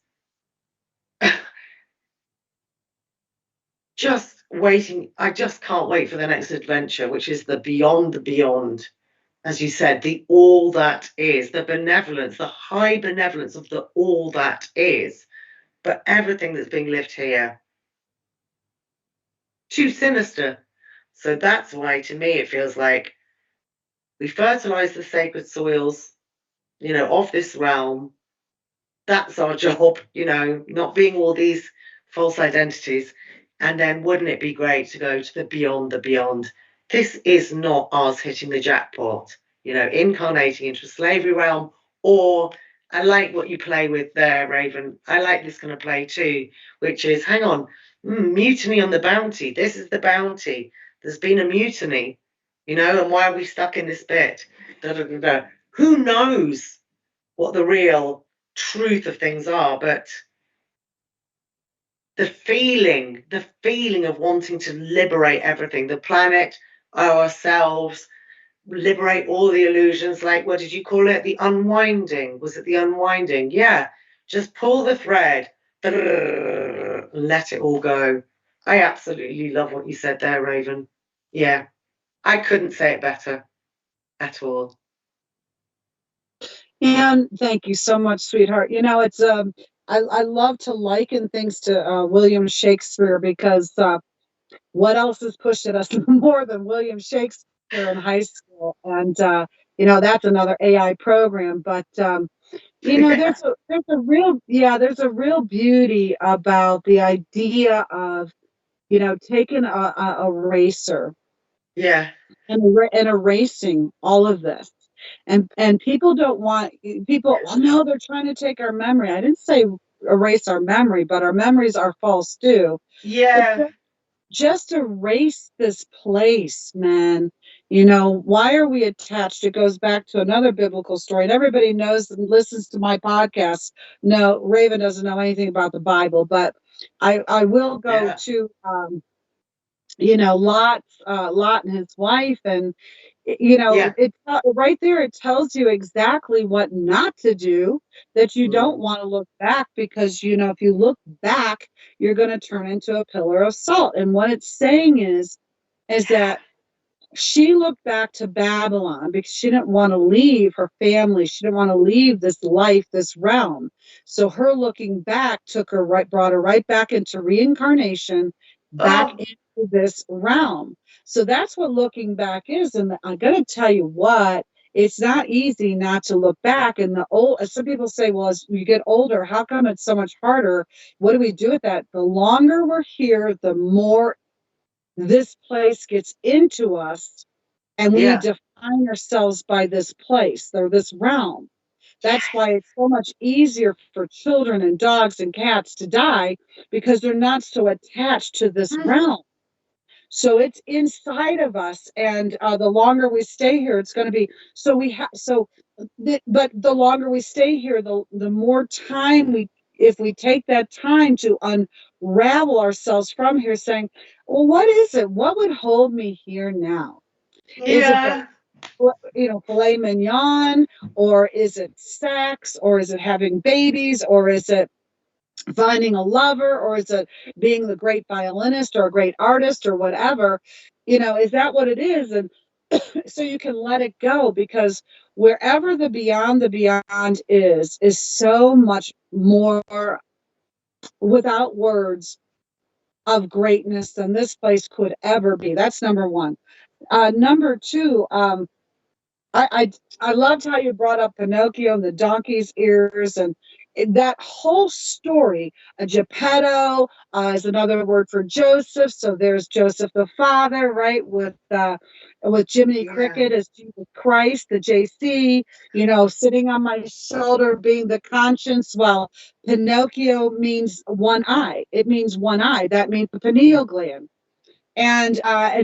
just waiting. I just can't wait for the next adventure, which is the beyond the beyond. As you said, the all that is, the benevolence, the high benevolence of the all that is, but everything that's being lived here, too sinister. So that's why, to me, it feels like we fertilize the sacred soils, of this realm. That's our job, not being all these false identities. And then wouldn't it be great to go to the beyond the beyond? This is not us hitting the jackpot, incarnating into a slavery realm. Or I like what you play with there, Raven. I like this kind of play too, which is, hang on, mutiny on the bounty. This is the bounty. There's been a mutiny, and why are we stuck in this bit? Da, da, da, da. Who knows what the real truth of things are, but the feeling of wanting to liberate everything, the planet, ourselves, liberate all the illusions, like, what did you call it? The unwinding. Was it the unwinding? Yeah. Just pull the thread, let it all go. I absolutely love what you said there, Raven. Yeah. I couldn't say it better at all. And thank you so much, sweetheart. It's I love to liken things to William Shakespeare, because what else has pushed at us more than William Shakespeare in high school? And that's another AI program. But there's a real beauty about the idea of taking a eraser Yeah. and erasing all of this. And people don't want people, well, no, they're trying to take our memory. I didn't say erase our memory, but our memories are false too. But Yeah. just erase this place, man. Why are we attached? It goes back to another biblical story. And everybody knows and listens to my podcast. No, Raven doesn't know anything about the Bible, but I will go Yeah. to Lot and his wife, and Yeah. right there, it tells you exactly what not to do, that you don't Mm. want to look back, because if you look back, you're going to turn into a pillar of salt. And what it's saying is that she looked back to Babylon because she didn't want to leave her family. She didn't want to leave this life, this realm. So her looking back brought her right back into reincarnation, back Oh. into this realm. So that's what looking back is. And I'm going to tell you what, it's not easy not to look back. And some people say, well, as you get older, how come it's so much harder? What do we do with that? The longer we're here, the more this place gets into us, and we Yeah. define ourselves by this place or this realm. That's why it's so much easier for children and dogs and cats to die, because they're not so attached to this Mm. realm. So it's inside of us, and the longer we stay here, it's going to be. So we have. But the longer we stay here, the more time if we take that time to unravel ourselves from here, saying, well, what is it? What would hold me here now? Is it the Yeah. filet mignon, or is it sex, or is it having babies, or is it finding a lover, or is it being the great violinist or a great artist or whatever? Is that what it is? And so you can let it go, because wherever the beyond is so much more, without words, of greatness than this place could ever be. That's number one. Number two, I I loved how you brought up Pinocchio and the donkey's ears, and that whole story. Geppetto is another word for Joseph. So there's Joseph the father, right? With Jiminy Yeah. Cricket as Jesus Christ, the JC, sitting on my shoulder, being the conscience. Well, Pinocchio means one eye. It means one eye. That means the pineal gland. And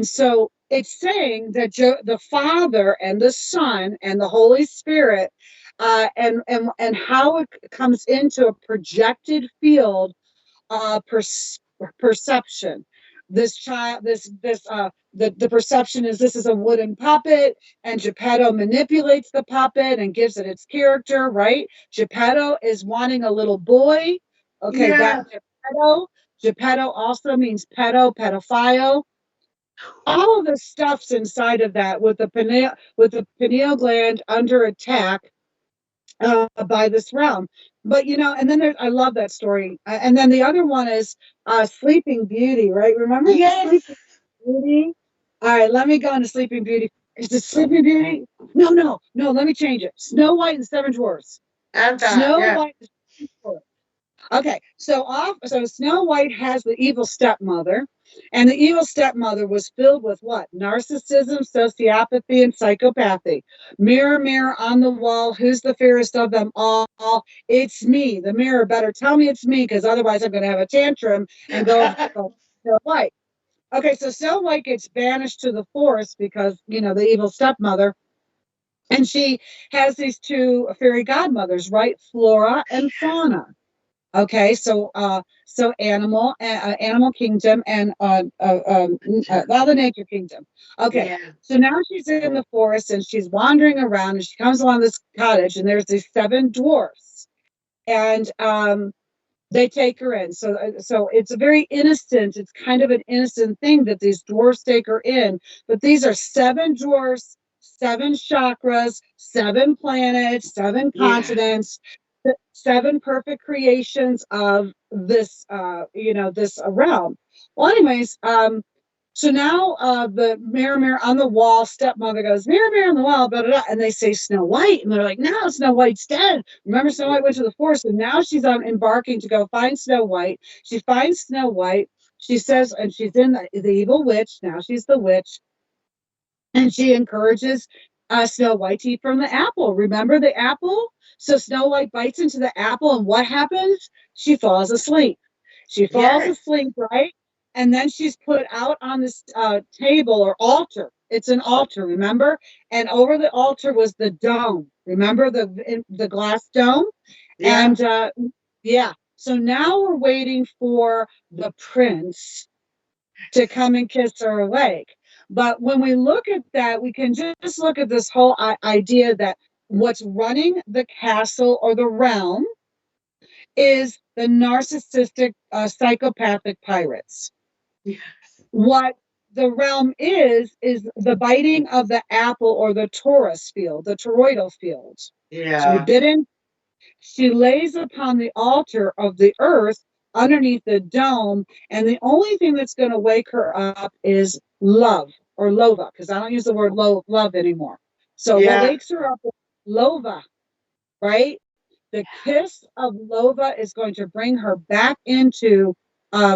so it's saying that the Father and the Son and the Holy Spirit, and how it comes into a projected field, perception. This child, the perception is, this is a wooden puppet, and Geppetto manipulates the puppet and gives it its character. Right? Geppetto is wanting a little boy. Okay, that Yeah. Geppetto also means pedophile. All of the stuff's inside of that, with the pineal gland under attack, by this realm. But and then I love that story. And then the other one is Sleeping Beauty, right? Remember Yes. Sleeping Beauty? All right, let me go into Sleeping Beauty. Is it Sleeping Beauty? No, no, no. Let me change it. Snow White and Seven Dwarfs. And that. Snow Yeah. White and Seven Dwarfs. Okay, so Snow White has the evil stepmother, and the evil stepmother was filled with what? Narcissism, sociopathy, and psychopathy. Mirror, mirror on the wall, who's the fairest of them all? It's me. The mirror better tell me it's me, because otherwise I'm going to have a tantrum and go for Snow White. Okay, so Snow White gets banished to the forest because the evil stepmother. And she has these two fairy godmothers, right? Flora and Fauna. Okay, so animal kingdom, and the nature kingdom. Okay, Yeah. so now she's in the forest and she's wandering around, and she comes along this cottage, and there's these seven dwarfs, and they take her in. So it's a very innocent. It's kind of an innocent thing that these dwarfs take her in, but these are seven dwarfs, seven chakras, seven planets, seven Yeah. continents, seven perfect creations of this, this realm. Well, anyways, so now the mirror, mirror on the wall, stepmother goes, mirror, mirror on the wall, blah, blah, blah, and they say Snow White, and they're like, no, Snow White's dead. Remember, Snow White went to the forest, and now she's embarking to go find Snow White. She finds Snow White. She says, and she's in the evil witch, now she's the witch, and she encourages Snow White to eat from the apple. Remember the apple? So Snow White bites into the apple, and what happens? She falls asleep. She falls Yes. asleep, right? And then she's put out on this table or altar. It's an altar, remember? And over the altar was the dome. Remember the glass dome? Yeah. And yeah, so now we're waiting for the prince to come and kiss her awake. But when we look at that, we can just look at this whole idea that what's running the castle or the realm is the narcissistic, psychopathic pirates. Yes. What the realm is the biting of the apple or the Taurus field, the toroidal field. She's Yeah. bitten. She lays upon the altar of the earth underneath the dome, and the only thing that's going to wake her up is love or lova, because I don't use the word love anymore. So what Yeah. wakes her up is lova, right? The kiss of lova is going to bring her back into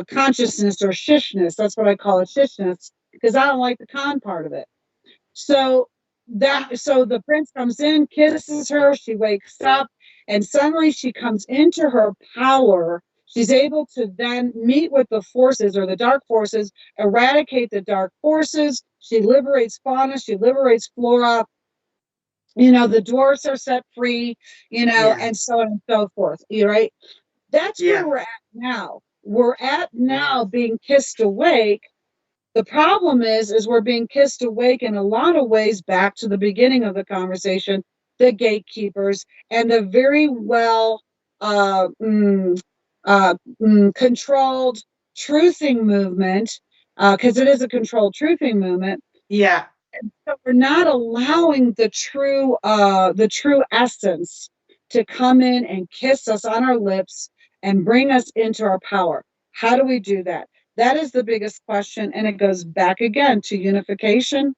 consciousness or shishness. That's what I call it, shishness, because I don't like the con part of it. So the prince comes in, kisses her, she wakes up, and suddenly she comes into her power. She's able to then meet with the forces or the dark forces, eradicate the dark forces. She liberates fauna, she liberates flora. The dwarfs are set free, Yeah. and so on and so forth. Right? That's where Yeah. we're at now. We're at now being kissed awake. The problem is we're being kissed awake in a lot of ways back to the beginning of the conversation, the gatekeepers and the very well controlled truthing movement, because it is a controlled truthing movement. Yeah. So we're not allowing the true essence to come in and kiss us on our lips and bring us into our power. How do we do that? That is the biggest question, and it goes back again to unification,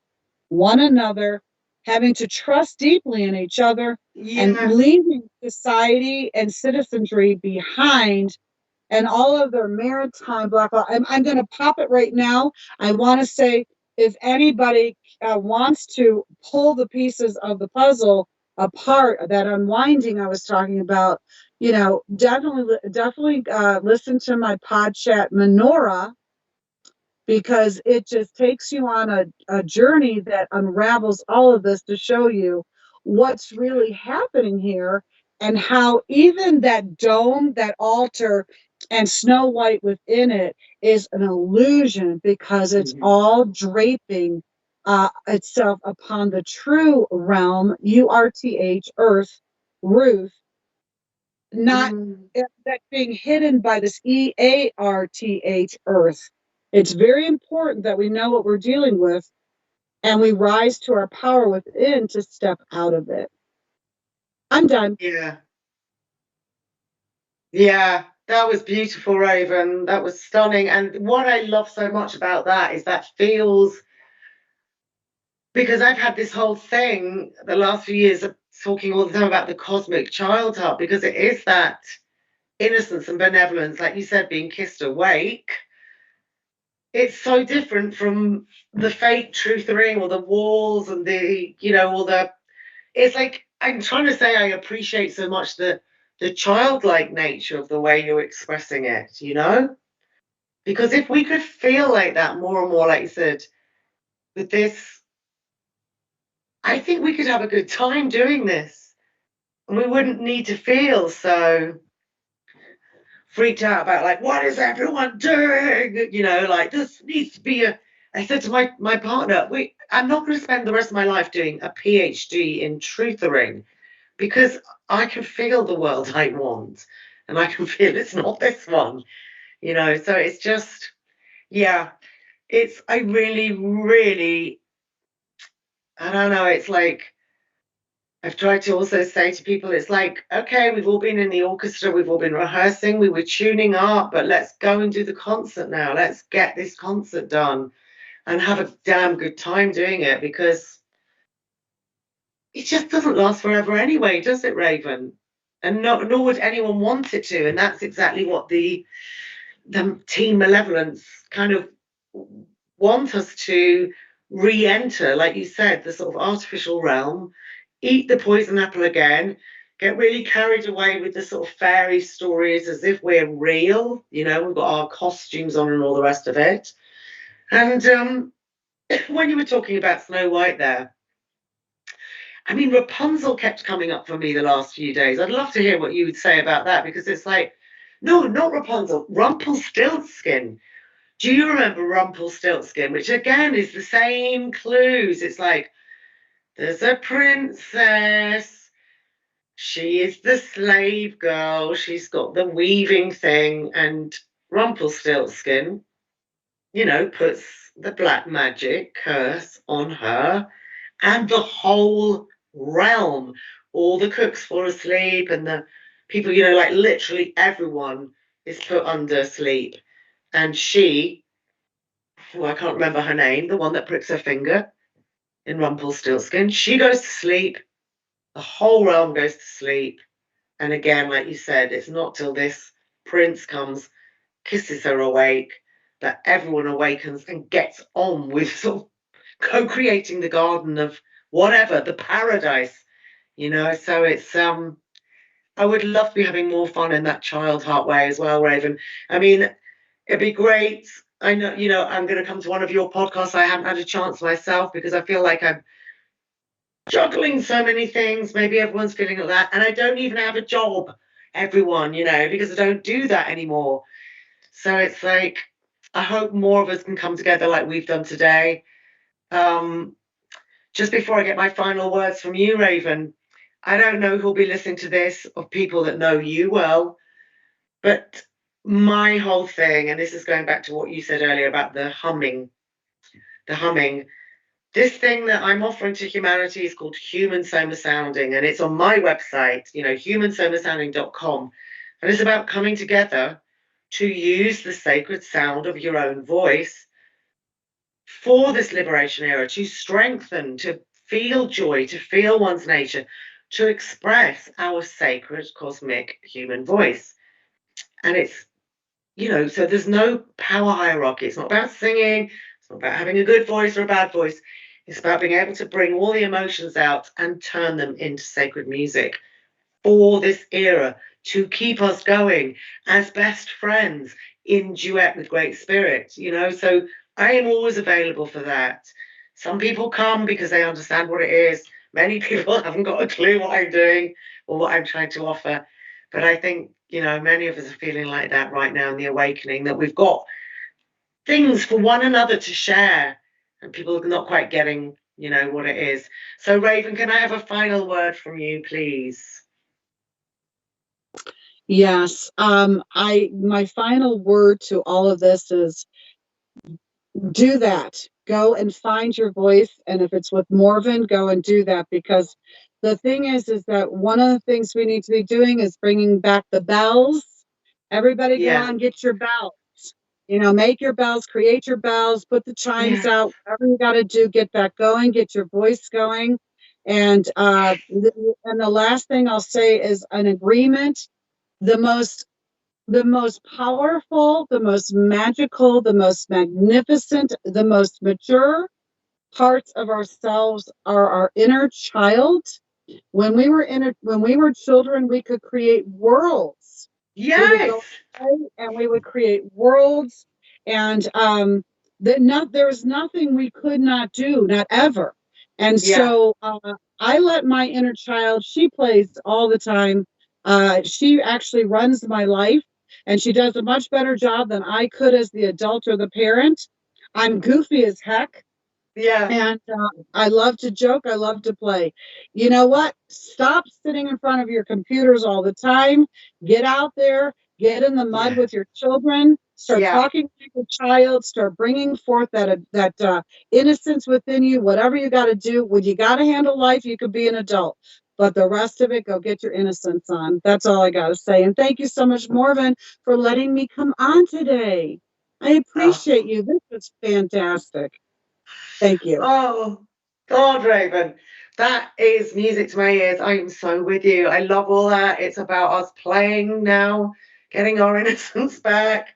one another, having to trust deeply in each other, and Yeah. leaving society and citizenry behind and all of their maritime black. I'm going to pop it right now. I want to say, if anybody wants to pull the pieces of the puzzle apart, that unwinding I was talking about, definitely listen to my pod chat Menorah, because it just takes you on a journey that unravels all of this to show you what's really happening here, and how even that dome, that altar, and Snow White within it is an illusion, because it's all draping itself upon the true realm, URTH, Earth, Ruth, not that being hidden by this EARTH, Earth. It's very important that we know what we're dealing with, and we rise to our power within to step out of it. I'm done. Yeah. Yeah. That was beautiful, Raven. That was stunning. And what I love so much about that is that feels, because I've had this whole thing the last few years of talking all the time about the cosmic child heart, because it is that innocence and benevolence, like you said, being kissed awake. It's so different from the fake truthering or the walls and all the. It's like I'm trying to say I appreciate so much the childlike nature of the way you're expressing it. Because if we could feel like that more and more, like you said, with this, I think we could have a good time doing this. And we wouldn't need to feel so freaked out about, like, what is everyone doing? Like, this needs to be a. I said to my partner, I'm not going to spend the rest of my life doing a PhD in truthering, because I can feel the world I want, and I can feel it's not this one. So it's just, yeah, I really, really, I don't know, it's like, I've tried to also say to people, it's like, okay, we've all been in the orchestra, we've all been rehearsing, we were tuning up, but let's go and do the concert now. Let's get this concert done and have a damn good time doing it, because it just doesn't last forever anyway, does it, Raven? And nor would anyone want it to. And that's exactly what the the Team Malevolence kind of want us to re-enter, like you said, the sort of artificial realm, eat the poison apple again, get really carried away with the sort of fairy stories as if we're real, you know, we've got our costumes on and all the rest of it. And when you were talking about Snow White there, I mean, Rapunzel kept coming up for me the last few days. I'd love to hear what you would say about that, because it's like, no, not Rapunzel, Rumpelstiltskin. Do you remember Rumpelstiltskin? Which again is the same clues. It's like, there's a princess. She is the slave girl. She's got the weaving thing. And Rumpelstiltskin, you know, puts the black magic curse on her and the whole realm. All the cooks fall asleep, and the people, you know, like literally everyone is put under sleep. And she, oh, I can't remember her name, the one that pricks her finger in Rumpelstiltskin, she goes to sleep. The whole realm goes to sleep. And again, like you said, it's not till this prince comes, kisses her awake, that everyone awakens and gets on with sort of co-creating the garden of whatever, the paradise, you know. So it's I would love to be having more fun in that child heart way as well, Raven. I mean, it'd be great. I know, you know, I'm going to come to one of your podcasts. I haven't had a chance myself because I feel like I'm juggling so many things. Maybe everyone's feeling like that. And I don't even have a job, everyone, you know, because I don't do that anymore. So it's like, I hope more of us can come together like we've done today. Um, just before I get my final words from you, Raven, I don't know who'll be listening to this of people that know you well, but my whole thing, and this is going back to what you said earlier about the humming, this thing that I'm offering to humanity is called human soma sounding, and it's on my website, you know, humansomasounding.com. And it's about coming together to use the sacred sound of your own voice for this liberation era, to strengthen, to feel joy, to feel one's nature, to express our sacred cosmic human voice. And it's, you know, so there's no power hierarchy. It's not about singing, it's not about having a good voice or a bad voice. It's about being able to bring all the emotions out and turn them into sacred music for this era, to keep us going as best friends in duet with Great Spirit, you know. So I am always available for that. Some people come because they understand what it is. Many people haven't got a clue what I'm doing or what I'm trying to offer. But I think, you know, many of us are feeling like that right now in the awakening, that we've got things for one another to share, and people are not quite getting, you know, what it is. So, Raven, can I have a final word from you, please? Yes. My final word to all of this is do that. Go and find your voice. And if it's with Morven, go and do that, because the thing is that one of the things we need to be doing is bringing back the bells. Everybody go out and get your bells. You know, make your bells, create your bells, put the chimes out, whatever you got to do, get that going, get your voice going. And the last thing I'll say is an agreement. The most powerful, the most magical, the most magnificent, the most mature parts of ourselves are our inner child. When we were children, we could create worlds. Yes. We would go and we would create worlds, and there was nothing we could not do, not ever. And so I let my inner child, she plays all the time. She actually runs my life, and she does a much better job than I could as the adult or the parent. I'm goofy as heck. Yeah. And I love to joke. I love to play. You know what? Stop sitting in front of your computers all the time. Get out there. Get in the mud with your children. Start talking to your child. Start bringing forth that innocence within you. Whatever you got to do. When you got to handle life, you could be an adult. But the rest of it, go get your innocence on. That's all I got to say. And thank you so much, Morven, for letting me come on today. I appreciate you. This was fantastic. Thank you. Oh, God, Raven. That is music to my ears. I am so with you. I love all that. It's about us playing now, getting our innocence back.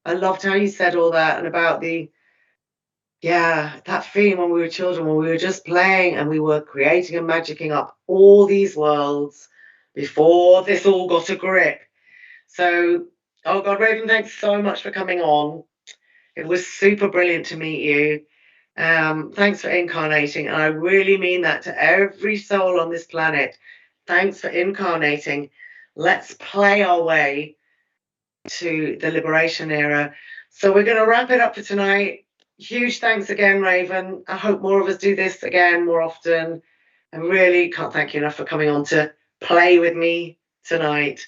I loved how you said all that and about that feeling when we were children, when we were just playing and we were creating and magicking up all these worlds before this all got a grip. So, oh God, Raven, thanks so much for coming on. It was super brilliant to meet you. Thanks for incarnating. And I really mean that to every soul on this planet. Thanks for incarnating. Let's play our way to the liberation era. So we're going to wrap it up for tonight. Huge thanks again, Raven. I hope more of us do this again more often. I really can't thank you enough for coming on to play with me tonight.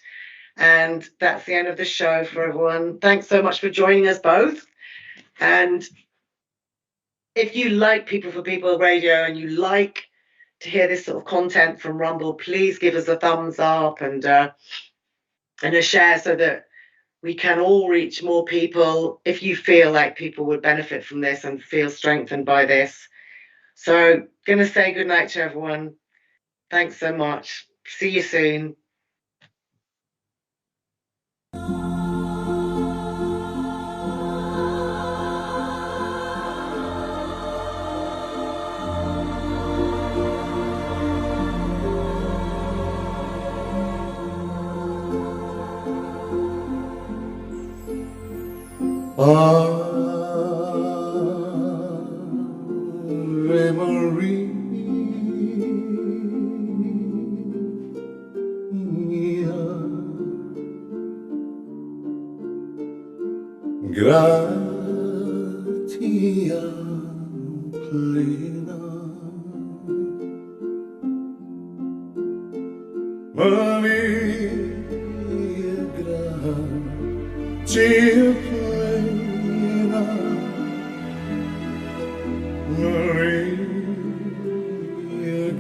And that's the end of the show for everyone. Thanks so much for joining us both. And if you like People for People Radio and you like to hear this sort of content from Rumble, please give us a thumbs up and a share so that we can all reach more people if you feel like people would benefit from this and feel strengthened by this. So, going to say goodnight to everyone. Thanks so much. See you soon. Ave Maria, gratia plena, Maria, gratia plena, Maria,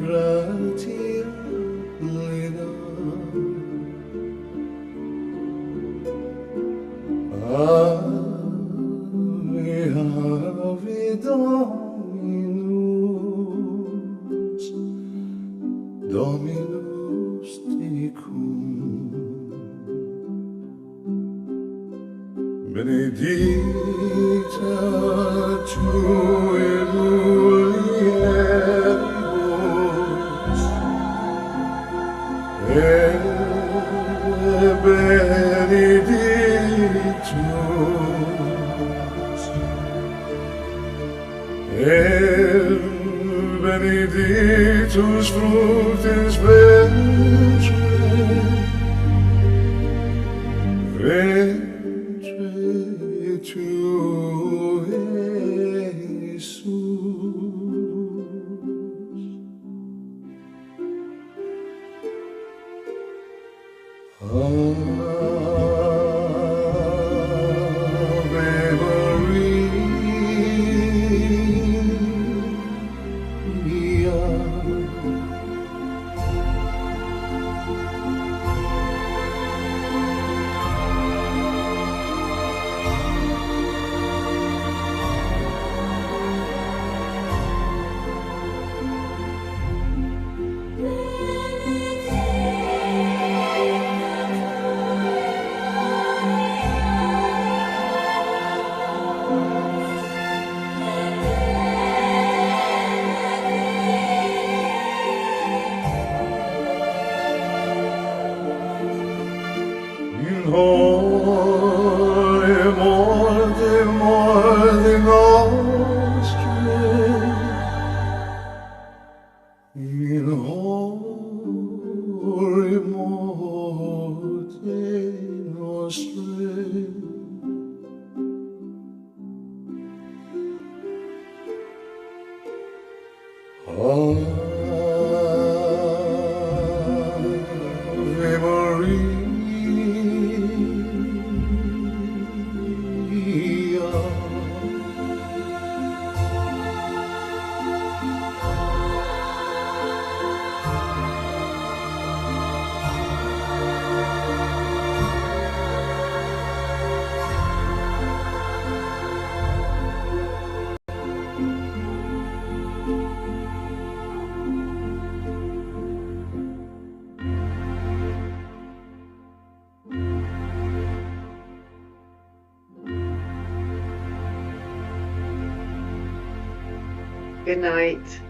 gratia plena, Ave, Ave Dominus, Dominus tecum, benedicta tu in mulieribus, et benedictus, et benedictus fructus ventris tui, Jesus. Ave Maria, in holy morte, morte nostre, in holy morte nostre, Ave Maria. Good night.